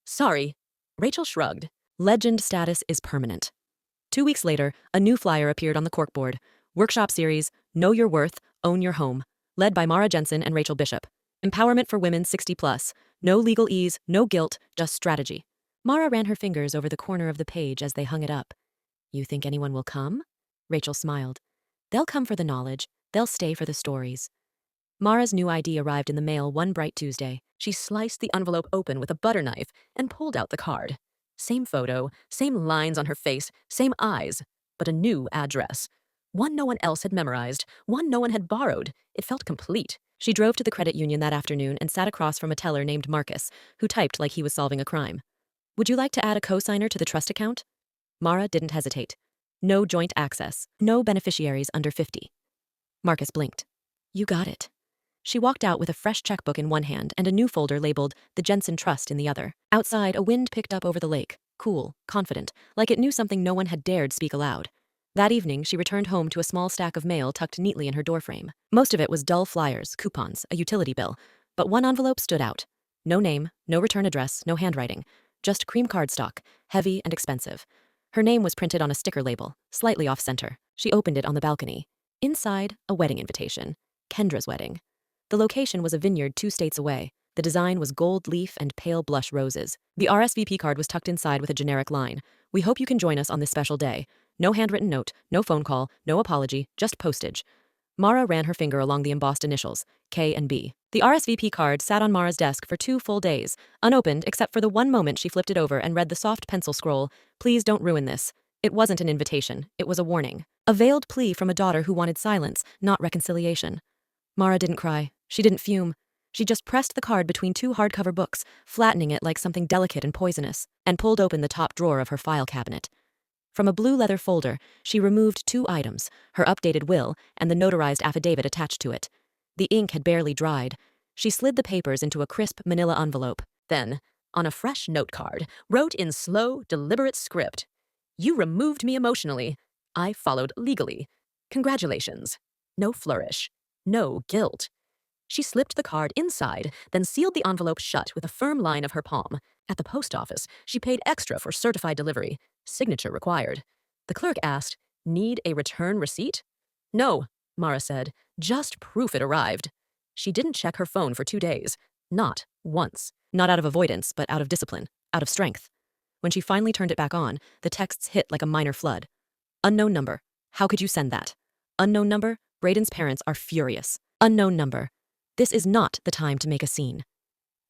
S1: "Sorry." Rachel shrugged. Legend status is permanent. 2 weeks later, a new flyer appeared on the corkboard. Workshop series, Know Your Worth, Own Your Home, led by Mara Jensen and Rachel Bishop. Empowerment for women 60 plus. No legal ease, no guilt, just strategy. Mara ran her fingers over the corner of the page as they hung it up. "You think anyone will come?" Rachel smiled. "They'll come for the knowledge. They'll stay for the stories." Mara's new ID arrived in the mail one bright Tuesday. She sliced the envelope open with a butter knife and pulled out the card. Same photo, same lines on her face, same eyes, but a new address. One no one else had memorized, one no one had borrowed. It felt complete. She drove to the credit union that afternoon and sat across from a teller named Marcus, who typed like he was solving a crime. "Would you like to add a cosigner to the trust account?" Mara didn't hesitate. "No joint access. No beneficiaries under 50. Marcus blinked. "You got it." She walked out with a fresh checkbook in one hand and a new folder labeled The Jensen Trust in the other. Outside, a wind picked up over the lake, cool, confident, like it knew something no one had dared speak aloud. That evening, she returned home to a small stack of mail tucked neatly in her doorframe. Most of it was dull flyers, coupons, a utility bill, but one envelope stood out. No name, no return address, no handwriting, just cream cardstock, heavy and expensive. Her name was printed on a sticker label, slightly off-center. She opened it on the balcony. Inside, a wedding invitation. Kendra's wedding. The location was a vineyard 2 states away. The design was gold leaf and pale blush roses. The RSVP card was tucked inside with a generic line. "We hope you can join us on this special day." No handwritten note, no phone call, no apology, just postage. Mara ran her finger along the embossed initials, K and B. The RSVP card sat on Mara's desk for 2 full days, unopened except for the one moment she flipped it over and read the soft pencil scroll, "Please don't ruin this." It wasn't an invitation, it was a warning. A veiled plea from a daughter who wanted silence, not reconciliation. Mara didn't cry. She didn't fume. She just pressed the card between 2 hardcover books, flattening it like something delicate and poisonous, and pulled open the top drawer of her file cabinet. From a blue leather folder, she removed 2 items, her updated will and the notarized affidavit attached to it. The ink had barely dried. She slid the papers into a crisp manila envelope. Then, on a fresh note card, wrote in slow, deliberate script, "You removed me emotionally. I followed legally. Congratulations." No flourish. No guilt. She slipped the card inside, then sealed the envelope shut with a firm line of her palm. At the post office, she paid extra for certified delivery. Signature required. The clerk asked, "Need a return receipt?" "No," Mara said, "just proof it arrived." She didn't check her phone for 2 days. Not once. Not out of avoidance, but out of discipline, out of strength. When she finally turned it back on, the texts hit like a minor flood. "Unknown number. How could you send that?" "Unknown number. Brayden's parents are furious." "Unknown number. This is not the time to make a scene."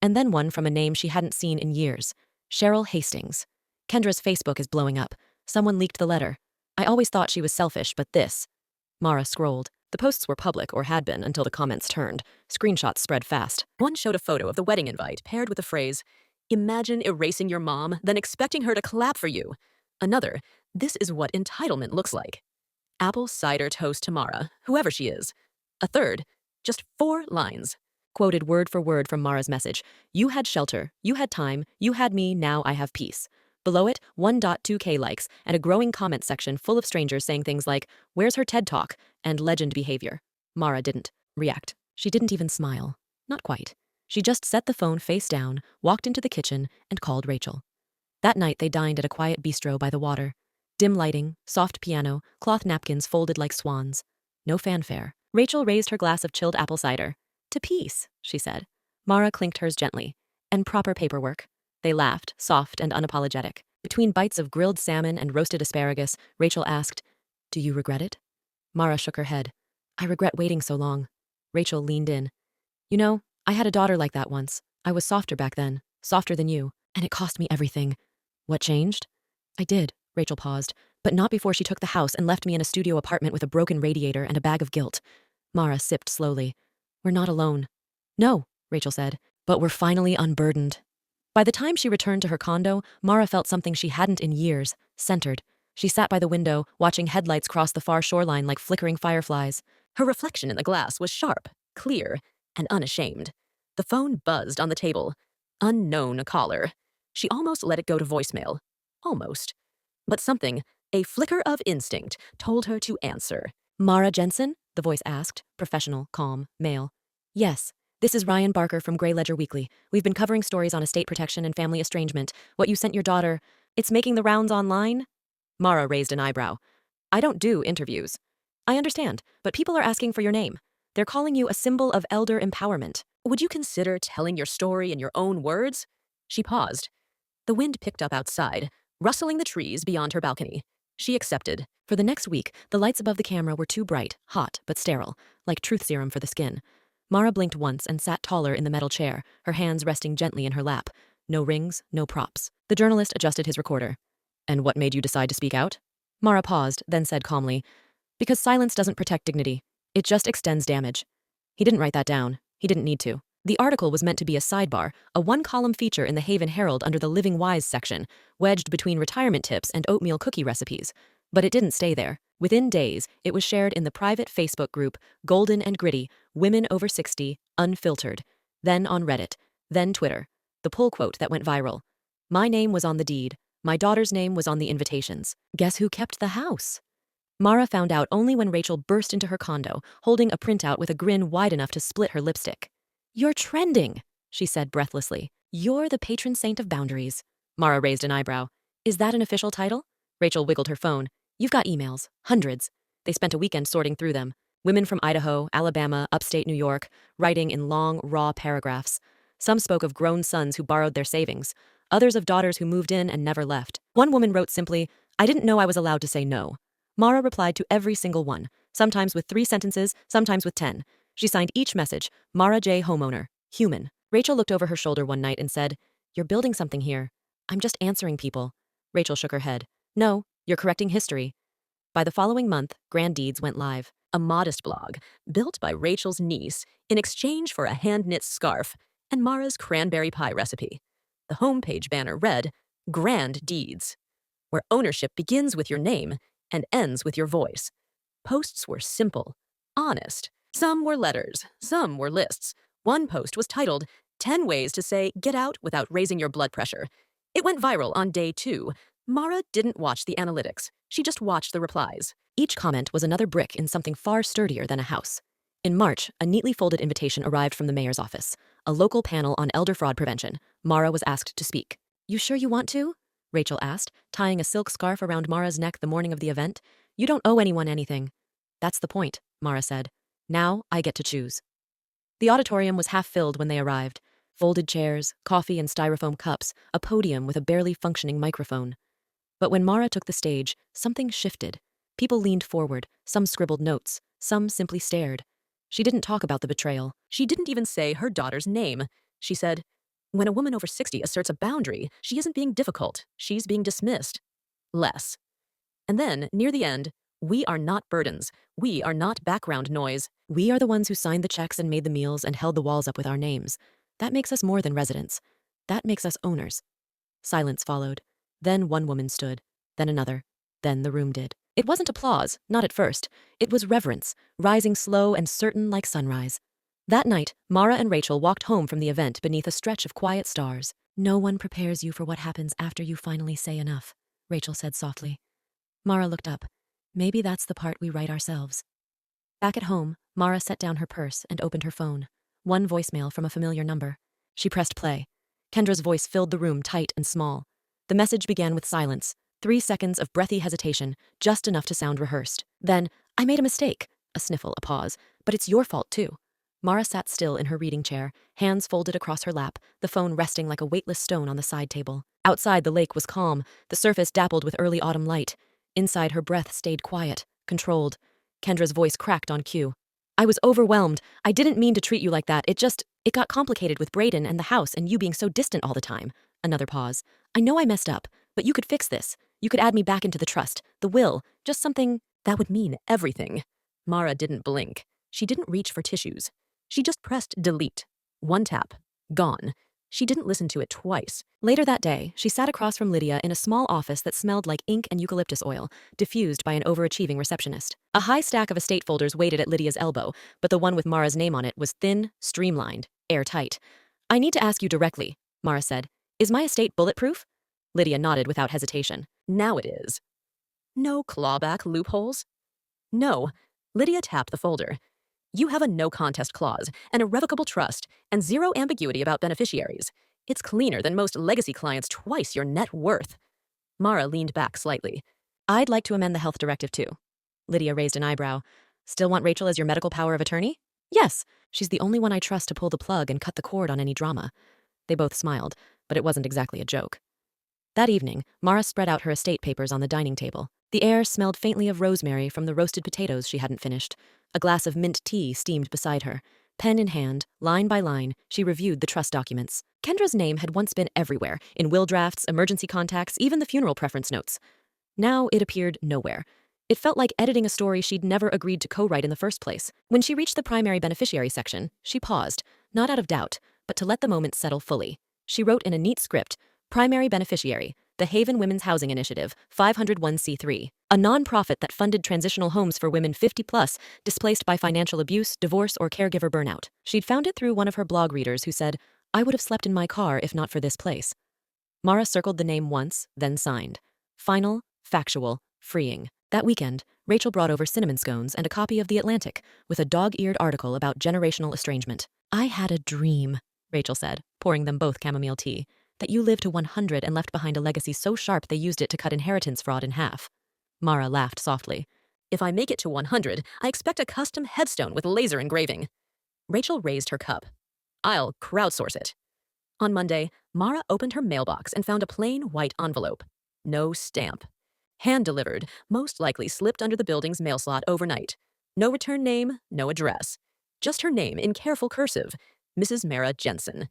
S1: And then one from a name she hadn't seen in years. Cheryl Hastings. "Kendra's Facebook is blowing up. Someone leaked the letter. I always thought she was selfish, but this." Mara scrolled. The posts were public, or had been, until the comments turned. Screenshots spread fast. One showed a photo of the wedding invite paired with the phrase, "Imagine erasing your mom, then expecting her to clap for you." Another, "This is what entitlement looks like. Apple cider toast to Mara, whoever she is." A third, just 4 lines. Quoted word for word from Mara's message. "You had shelter, you had time, you had me, now I have peace." Below it, 1.2K likes and a growing comment section full of strangers saying things like, "Where's her TED Talk?" and "Legend behavior." Mara didn't react. She didn't even smile. Not quite. She just set the phone face down, walked into the kitchen, and called Rachel. That night they dined at a quiet bistro by the water. Dim lighting, soft piano, cloth napkins folded like swans. No fanfare. Rachel raised her glass of chilled apple cider. "To peace," she said. Mara clinked hers gently. "And proper paperwork." They laughed, soft and unapologetic. Between bites of grilled salmon and roasted asparagus, Rachel asked, "Do you regret it?" Mara shook her head. "I regret waiting so long." Rachel leaned in. "You know, I had a daughter like that once. I was softer back then, softer than you, and it cost me everything." "What changed?" "I did," Rachel paused, "but not before she took the house and left me in a studio apartment with a broken radiator and a bag of guilt." Mara sipped slowly. "We're not alone." "No," Rachel said, "but we're finally unburdened." By the time she returned to her condo, Mara felt something she hadn't in years, centered. She sat by the window, watching headlights cross the far shoreline like flickering fireflies. Her reflection in the glass was sharp, clear, and unashamed. The phone buzzed on the table. Unknown caller. She almost let it go to voicemail. Almost. But something, a flicker of instinct, told her to answer. Mara Jensen? The voice asked, professional, calm, male. Yes. This is Ryan Barker from Grey Ledger Weekly. We've been covering stories on estate protection and family estrangement. What you sent your daughter, it's making the rounds online? Mara raised an eyebrow. I don't do interviews. I understand, but people are asking for your name. They're calling you a symbol of elder empowerment. Would you consider telling your story in your own words? She paused. The wind picked up outside, rustling the trees beyond her balcony. She accepted. For the next week, the lights above the camera were too bright, hot, but sterile, like truth serum for the skin. Mara blinked once and sat taller in the metal chair, her hands resting gently in her lap. No rings, no props. The journalist adjusted his recorder. And what made you decide to speak out? Mara paused, then said calmly, because silence doesn't protect dignity. It just extends damage. He didn't write that down. He didn't need to. The article was meant to be a sidebar, a one-column feature in the Haven Herald under the Living Wise section, wedged between retirement tips and oatmeal cookie recipes. But it didn't stay there. Within days, it was shared in the private Facebook group, Golden and Gritty, Women Over 60, Unfiltered. Then on Reddit. Then Twitter. The pull quote that went viral. My name was on the deed. My daughter's name was on the invitations. Guess who kept the house? Mara found out only when Rachel burst into her condo, holding a printout with a grin wide enough to split her lipstick. You're trending, she said breathlessly. You're the patron saint of boundaries. Mara raised an eyebrow. Is that an official title? Rachel wiggled her phone. You've got emails. Hundreds. They spent a weekend sorting through them. Women from Idaho, Alabama, upstate New York, writing in long, raw paragraphs. Some spoke of grown sons who borrowed their savings. Others of daughters who moved in and never left. One woman wrote simply, I didn't know I was allowed to say no. Mara replied to every single one, sometimes with 3 sentences, sometimes with 10. She signed each message, Mara J. Homeowner, Human. Rachel looked over her shoulder one night and said, You're building something here. I'm just answering people. Rachel shook her head. No, you're correcting history. By the following month, Grand Deeds went live. A modest blog, built by Rachel's niece in exchange for a hand-knit scarf and Mara's cranberry pie recipe. The homepage banner read, Grand Deeds, where ownership begins with your name and ends with your voice. Posts were simple, honest. Some were letters, some were lists. One post was titled, 10 Ways to Say Get Out Without Raising Your Blood Pressure. It went viral on day 2. Mara didn't watch the analytics. She just watched the replies. Each comment was another brick in something far sturdier than a house. In March, a neatly folded invitation arrived from the mayor's office. A local panel on elder fraud prevention. Mara was asked to speak. You sure you want to? Rachel asked, tying a silk scarf around Mara's neck the morning of the event. You don't owe anyone anything. That's the point, Mara said. Now I get to choose. The auditorium was half filled when they arrived. Folded chairs, coffee and styrofoam cups, a podium with a barely functioning microphone. But when Mara took the stage, something shifted. People leaned forward, some scribbled notes, some simply stared. She didn't talk about the betrayal. She didn't even say her daughter's name. She said, when a woman over 60 asserts a boundary, she isn't being difficult. She's being dismissed. Less. And then, near the end, we are not burdens. We are not background noise. We are the ones who signed the checks and made the meals and held the walls up with our names. That makes us more than residents. That makes us owners. Silence followed. Then one woman stood. Then another. Then the room did. It wasn't applause, not at first. It was reverence, rising slow and certain like sunrise. That night, Mara and Rachel walked home from the event beneath a stretch of quiet stars. No one prepares you for what happens after you finally say enough, Rachel said softly. Mara looked up. Maybe that's the part we write ourselves. Back at home, Mara set down her purse and opened her phone. One voicemail from a familiar number. She pressed play. Kendra's voice filled the room tight and small. The message began with silence. 3 seconds of breathy hesitation, just enough to sound rehearsed. Then, I made a mistake. A sniffle, a pause. But it's your fault, too. Mara sat still in her reading chair, hands folded across her lap, the phone resting like a weightless stone on the side table. Outside, the lake was calm, the surface dappled with early autumn light. Inside, her breath stayed quiet, controlled. Kendra's voice cracked on cue. I was overwhelmed. I didn't mean to treat you like that. It got complicated with Brayden and the house and you being so distant all the time. Another pause. I know I messed up, but you could fix this. You could add me back into the trust, the will, just something that would mean everything. Mara didn't blink. She didn't reach for tissues. She just pressed delete. One tap. Gone. She didn't listen to it twice. Later that day, she sat across from Lydia in a small office that smelled like ink and eucalyptus oil, diffused by an overachieving receptionist. A high stack of estate folders waited at Lydia's elbow, but the one with Mara's name on it was thin, streamlined, airtight. "I need to ask you directly," Mara said. "Is my estate bulletproof?" Lydia nodded without hesitation. "Now it is." "No clawback loopholes?" "No." Lydia tapped the folder. "You have a no-contest clause, an irrevocable trust, and zero ambiguity about beneficiaries. It's cleaner than most legacy clients' twice your net worth." Mara leaned back slightly. "I'd like to amend the health directive too." Lydia raised an eyebrow. "Still want Rachel as your medical power of attorney?" "Yes. She's the only one I trust to pull the plug and cut the cord on any drama." They both smiled, but it wasn't exactly a joke. That evening, Mara spread out her estate papers on the dining table. The air smelled faintly of rosemary from the roasted potatoes she hadn't finished. A glass of mint tea steamed beside her. Pen in hand, line by line, she reviewed the trust documents. Kendra's name had once been everywhere, in will drafts, emergency contacts, even the funeral preference notes. Now it appeared nowhere. It felt like editing a story she'd never agreed to co-write in the first place. When she reached the primary beneficiary section, she paused, not out of doubt, but to let the moment settle fully. She wrote in a neat script, "Primary beneficiary, the Haven Women's Housing Initiative, 501c3, a nonprofit that funded transitional homes for women 50+ displaced by financial abuse, divorce, or caregiver burnout." She'd found it through one of her blog readers who said, "I would have slept in my car if not for this place." Mara circled the name once, then signed. Final, factual, freeing. That weekend, Rachel brought over cinnamon scones and a copy of The Atlantic with a dog-eared article about generational estrangement. "I had a dream," Rachel said, pouring them both chamomile tea, "that you lived to 100 and left behind a legacy so sharp they used it to cut inheritance fraud in half." Mara laughed softly. "If I make it to 100, I expect a custom headstone with laser engraving." Rachel raised her cup. "I'll crowdsource it." On Monday, Mara opened her mailbox and found a plain white envelope. No stamp. Hand-delivered, most likely slipped under the building's mail slot overnight. No return name, no address. Just her name in careful cursive, Mrs. Mara Jensen.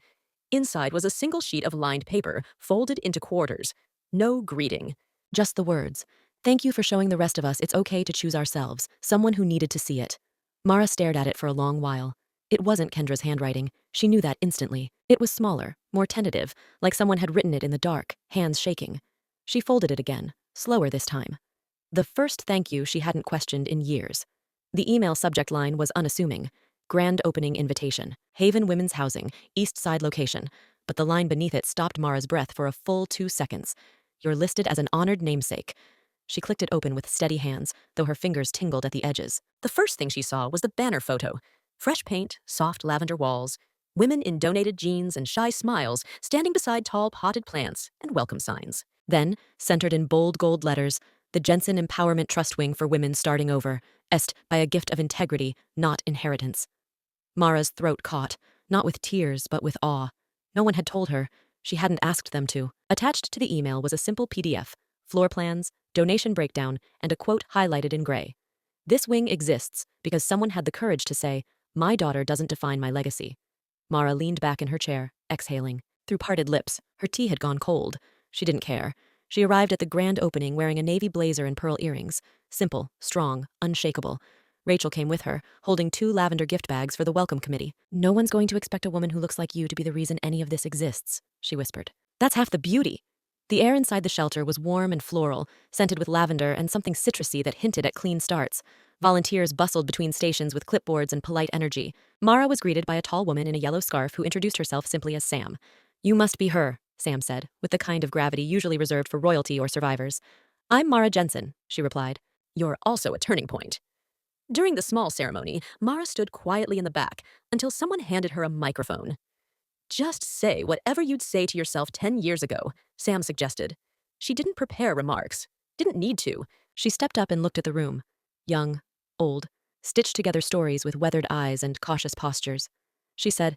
S1: Inside was a single sheet of lined paper, folded into quarters. No greeting. Just the words, "Thank you for showing the rest of us it's okay to choose ourselves, someone who needed to see it." Mara stared at it for a long while. It wasn't Kendra's handwriting. She knew that instantly. It was smaller, more tentative, like someone had written it in the dark, hands shaking. She folded it again, slower this time. The first thank you she hadn't questioned in years. The email subject line was unassuming. Grand opening invitation. Haven Women's Housing, East Side location. But the line beneath it stopped Mara's breath for a full 2 seconds. "You're listed as an honored namesake." She clicked it open with steady hands, though her fingers tingled at the edges. The first thing she saw was the banner photo. Fresh paint, soft lavender walls, women in donated jeans and shy smiles standing beside tall potted plants and welcome signs. Then, centered in bold gold letters, the Jensen Empowerment Trust Wing for Women Starting Over, est by a gift of integrity, not inheritance. Mara's throat caught, not with tears, but with awe. No one had told her. She hadn't asked them to. Attached to the email was a simple PDF, floor plans, donation breakdown, and a quote highlighted in gray. "This wing exists because someone had the courage to say, 'My daughter doesn't define my legacy.'" Mara leaned back in her chair, exhaling. Through parted lips, her tea had gone cold. She didn't care. She arrived at the grand opening wearing a navy blazer and pearl earrings. Simple, strong, unshakable. Rachel came with her, holding 2 lavender gift bags for the welcome committee. "No one's going to expect a woman who looks like you to be the reason any of this exists," she whispered. "That's half the beauty." The air inside the shelter was warm and floral, scented with lavender and something citrusy that hinted at clean starts. Volunteers bustled between stations with clipboards and polite energy. Mara was greeted by a tall woman in a yellow scarf who introduced herself simply as Sam. "You must be her," Sam said, with the kind of gravity usually reserved for royalty or survivors. "I'm Mara Jensen," she replied. "You're also a turning point." During the small ceremony, Mara stood quietly in the back until someone handed her a microphone. "Just say whatever you'd say to yourself 10 years ago," Sam suggested. She didn't prepare remarks. Didn't need to. She stepped up and looked at the room. Young, old, stitched together stories with weathered eyes and cautious postures. She said,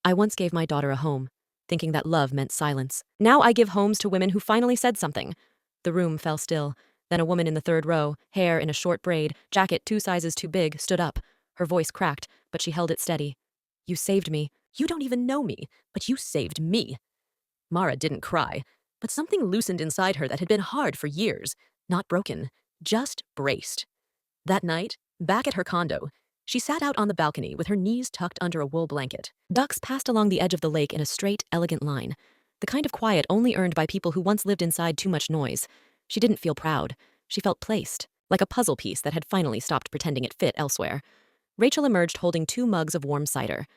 S1: "I once gave my daughter a home, thinking that love meant silence. Now I give homes to women who finally said something." The room fell still. Then a woman in the 3rd row, hair in a short braid, jacket 2 sizes too big, stood up. Her voice cracked, but she held it steady. "You saved me." "You don't even know me, but you saved me." Mara didn't cry, but something loosened inside her that had been hard for years. Not broken, just braced. That night, back at her condo, She sat out on the balcony with her knees tucked under a wool blanket. Ducks passed along the edge of the lake in a straight, elegant line, the kind of quiet only earned by people who once lived inside too much noise. She didn't feel proud. She felt placed, like a puzzle piece that had finally stopped pretending it fit elsewhere. Rachel emerged holding 2 mugs of warm cider.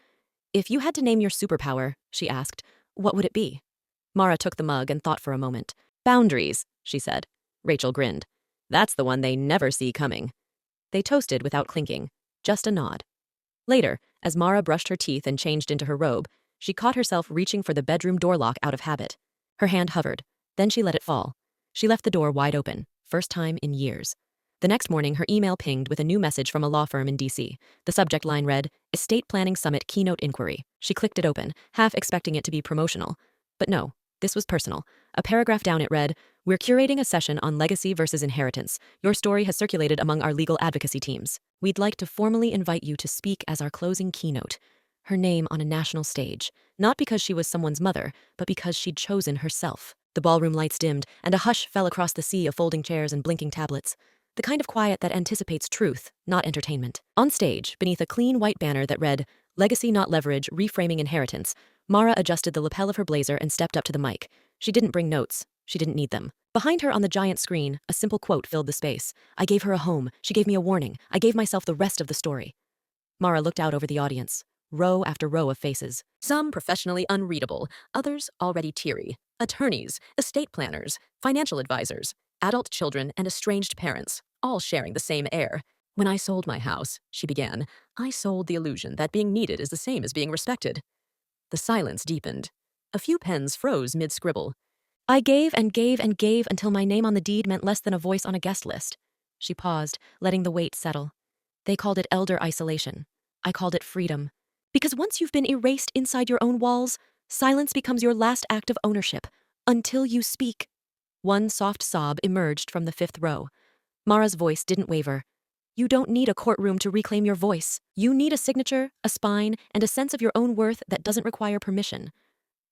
S1: "If you had to name your superpower," she asked, "what would it be?" Mara took the mug and thought for a moment. "Boundaries," she said. Rachel grinned. "That's the one they never see coming." They toasted without clinking, just a nod. Later, as Mara brushed her teeth and changed into her robe, she caught herself reaching for the bedroom door lock out of habit. Her hand hovered. Then she let it fall. She left the door wide open, first time in years. The next morning, her email pinged with a new message from a law firm in D.C. The subject line read, "Estate Planning Summit Keynote Inquiry." She clicked it open, half expecting it to be promotional. But no, this was personal. A paragraph down it read, "We're curating a session on legacy versus inheritance. Your story has circulated among our legal advocacy teams. We'd like to formally invite you to speak as our closing keynote." Her name on a national stage, not because she was someone's mother, but because she'd chosen herself. The ballroom lights dimmed, and a hush fell across the sea of folding chairs and blinking tablets. The kind of quiet that anticipates truth, not entertainment. On stage, beneath a clean white banner that read, "Legacy Not Leverage, Reframing Inheritance," Mara adjusted the lapel of her blazer and stepped up to the mic. She didn't bring notes. She didn't need them. Behind her on the giant screen, a simple quote filled the space. "I gave her a home. She gave me a warning. I gave myself the rest of the story." Mara looked out over the audience. Row after row of faces. Some professionally unreadable, others already teary. Attorneys, estate planners, financial advisors, adult children, and estranged parents, all sharing the same air. "When I sold my house," she began, "I sold the illusion that being needed is the same as being respected." The silence deepened. A few pens froze mid-scribble. "I gave and gave and gave until my name on the deed meant less than a voice on a guest list." She paused, letting the weight settle. "They called it elder isolation. I called it freedom. Because once you've been erased inside your own walls, silence becomes your last act of ownership, until you speak." One soft sob emerged from the 5th row. Mara's voice didn't waver. "You don't need a courtroom to reclaim your voice. You need a signature, a spine, and a sense of your own worth that doesn't require permission."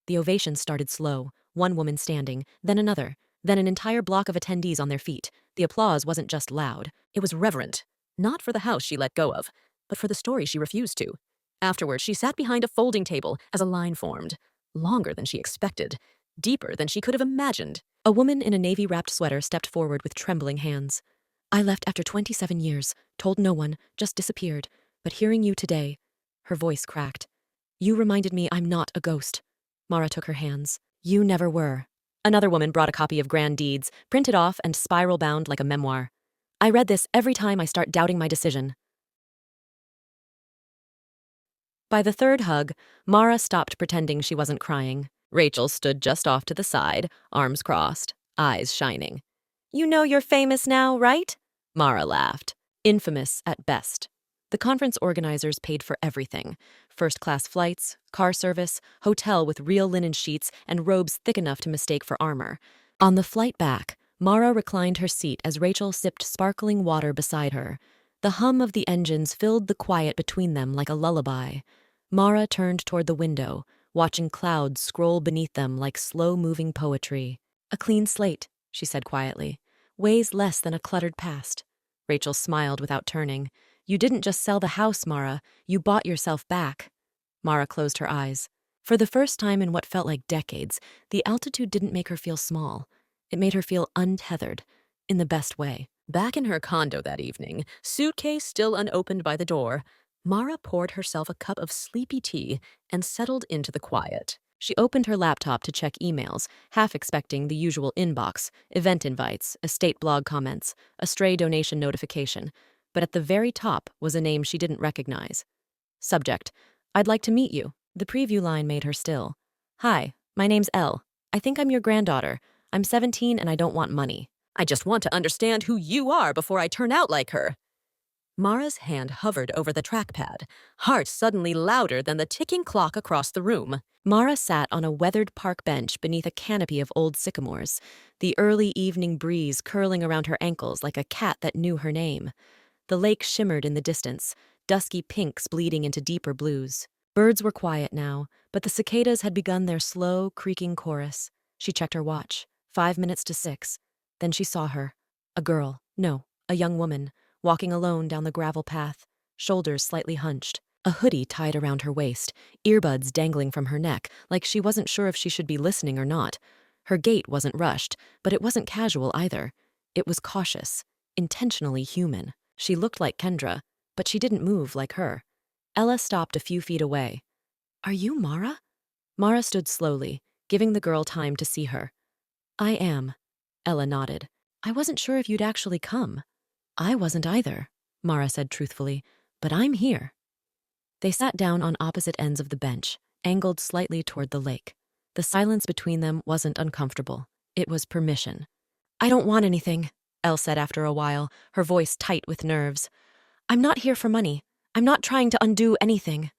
S1: The ovation started slow, one woman standing, then another, then an entire block of attendees on their feet. The applause wasn't just loud, it was reverent. Not for the house she let go of, but for the story she refused to. Afterward, she sat behind a folding table as a line formed, longer than she expected, deeper than she could have imagined. A woman in a navy-wrapped sweater stepped forward with trembling hands. "I left after 27 years, told no one, just disappeared. But hearing you today," her voice cracked, "you reminded me I'm not a ghost." Mara took her hands. "You never were." Another woman brought a copy of Grand Deeds, printed off and spiral-bound like a memoir. "I read this every time I start doubting my decision." By the 3rd hug, Mara stopped pretending she wasn't crying. Rachel stood just off to the side, arms crossed, eyes shining. "You know you're famous now, right?" Mara laughed. Infamous at best. The conference organizers paid for everything. First-class flights, car service, hotel with real linen sheets and robes thick enough to mistake for armor. On the flight back, Mara reclined her seat as Rachel sipped sparkling water beside her. The hum of the engines filled the quiet between them like a lullaby. Mara turned toward the window, watching clouds scroll beneath them like slow-moving poetry. "A clean slate," she said quietly, "weighs less than a cluttered past." Rachel smiled without turning. "You didn't just sell the house, Mara. You bought yourself back." Mara closed her eyes. For the first time in what felt like decades, the altitude didn't make her feel small. It made her feel untethered, in the best way. Back in her condo that evening, suitcase still unopened by the door, Mara poured herself a cup of sleepy tea and settled into the quiet. She opened her laptop to check emails, half expecting the usual inbox, event invites, estate blog comments, a stray donation notification. But at the very top was a name she didn't recognize. Subject: "I'd like to meet you." The preview line made her still. "Hi, my name's Elle. I think I'm your granddaughter. I'm 17 and I don't want money. I just want to understand who you are before I turn out like her." Mara's hand hovered over the trackpad, heart suddenly louder than the ticking clock across the room. Mara sat on a weathered park bench beneath a canopy of old sycamores, the early evening breeze curling around her ankles like a cat that knew her name. The lake shimmered in the distance, dusky pinks bleeding into deeper blues. Birds were quiet now, but the cicadas had begun their slow, creaking chorus. She checked her watch. 5 minutes to 6. Then she saw her. A girl. No, a young woman, walking alone down the gravel path. shoulders slightly hunched, a hoodie tied around her waist, earbuds dangling from her neck like she wasn't sure if she should be listening or not. Her gait wasn't rushed, but it wasn't casual either. It was cautious, intentionally human. She looked like Kendra, but she didn't move like her. Ella stopped a few feet away. "Are you Mara?" Mara stood slowly, giving the girl time to see her. "I am." Ella nodded. "I wasn't sure if you'd actually come." "I wasn't either," Mara said truthfully, "but I'm here." They sat down on opposite ends of the bench, angled slightly toward the lake. The silence between them wasn't uncomfortable. It was permission. "I don't want anything," Elle said after a while, her voice tight with nerves. "I'm not here for money. I'm not trying to undo anything."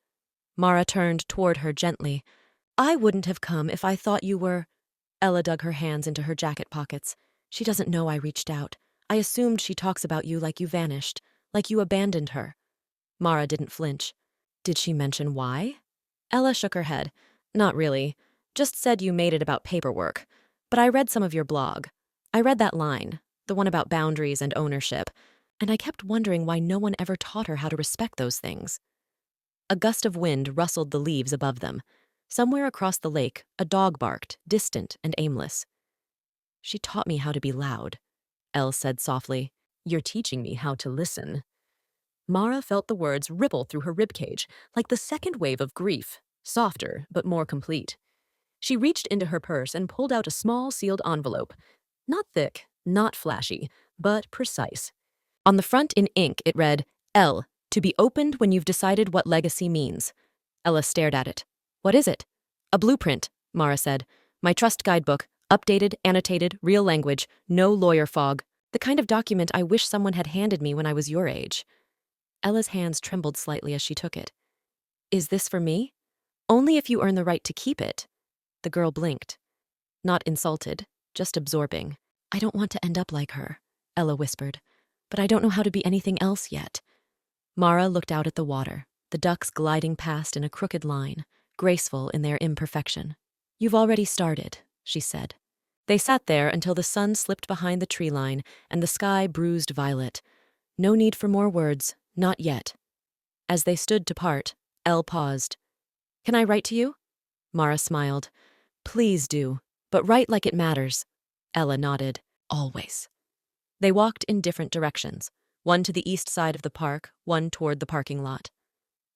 S1: Mara turned toward her gently. "I wouldn't have come if I thought you were—" Ella dug her hands into her jacket pockets. "She doesn't know I reached out. I assumed she talks about you like you vanished, like you abandoned her." Mara didn't flinch. "Did she mention why?" Ella shook her head. "Not really. Just said you made it about paperwork. But I read some of your blog. I read that line, the one about boundaries and ownership, and I kept wondering why no one ever taught her how to respect those things." A gust of wind rustled the leaves above them. Somewhere across the lake, a dog barked, distant and aimless. "She taught me how to be loud," Elle said softly. "You're teaching me how to listen." Mara felt the words ripple through her ribcage, like the second wave of grief, softer but more complete. She reached into her purse and pulled out a small sealed envelope. Not thick, not flashy, but precise. On the front in ink it read, "L, to be opened when you've decided what legacy means." Ella stared at it. "What is it?" "A blueprint," Mara said. "My trust guidebook, updated, annotated, real language, no lawyer fog. The kind of document I wish someone had handed me when I was your age." Ella's hands trembled slightly as she took it. "Is this for me?" "Only if you earn the right to keep it." The girl blinked. Not insulted, just absorbing. "I don't want to end up like her," Ella whispered, "but I don't know how to be anything else yet." Mara looked out at the water, the ducks gliding past in a crooked line, graceful in their imperfection. "You've already started," she said. They sat there until the sun slipped behind the tree line and the sky bruised violet. No need for more words, not yet. As they stood to part, Elle paused. "Can I write to you?" Mara smiled. "Please do, but write like it matters." Ella nodded. "Always." They walked in different directions, one to the east side of the park, one toward the parking lot.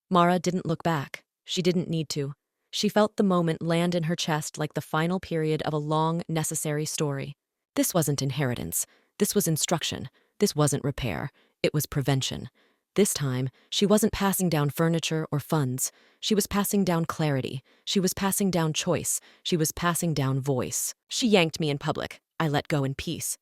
S1: Mara didn't look back. She didn't need to. She felt the moment land in her chest like the final period of a long, necessary story. This wasn't inheritance. This was instruction. This wasn't repair. It was prevention. This time, she wasn't passing down furniture or funds. She was passing down clarity. She was passing down choice. She was passing down voice. "She yanked me in public. I let go in peace."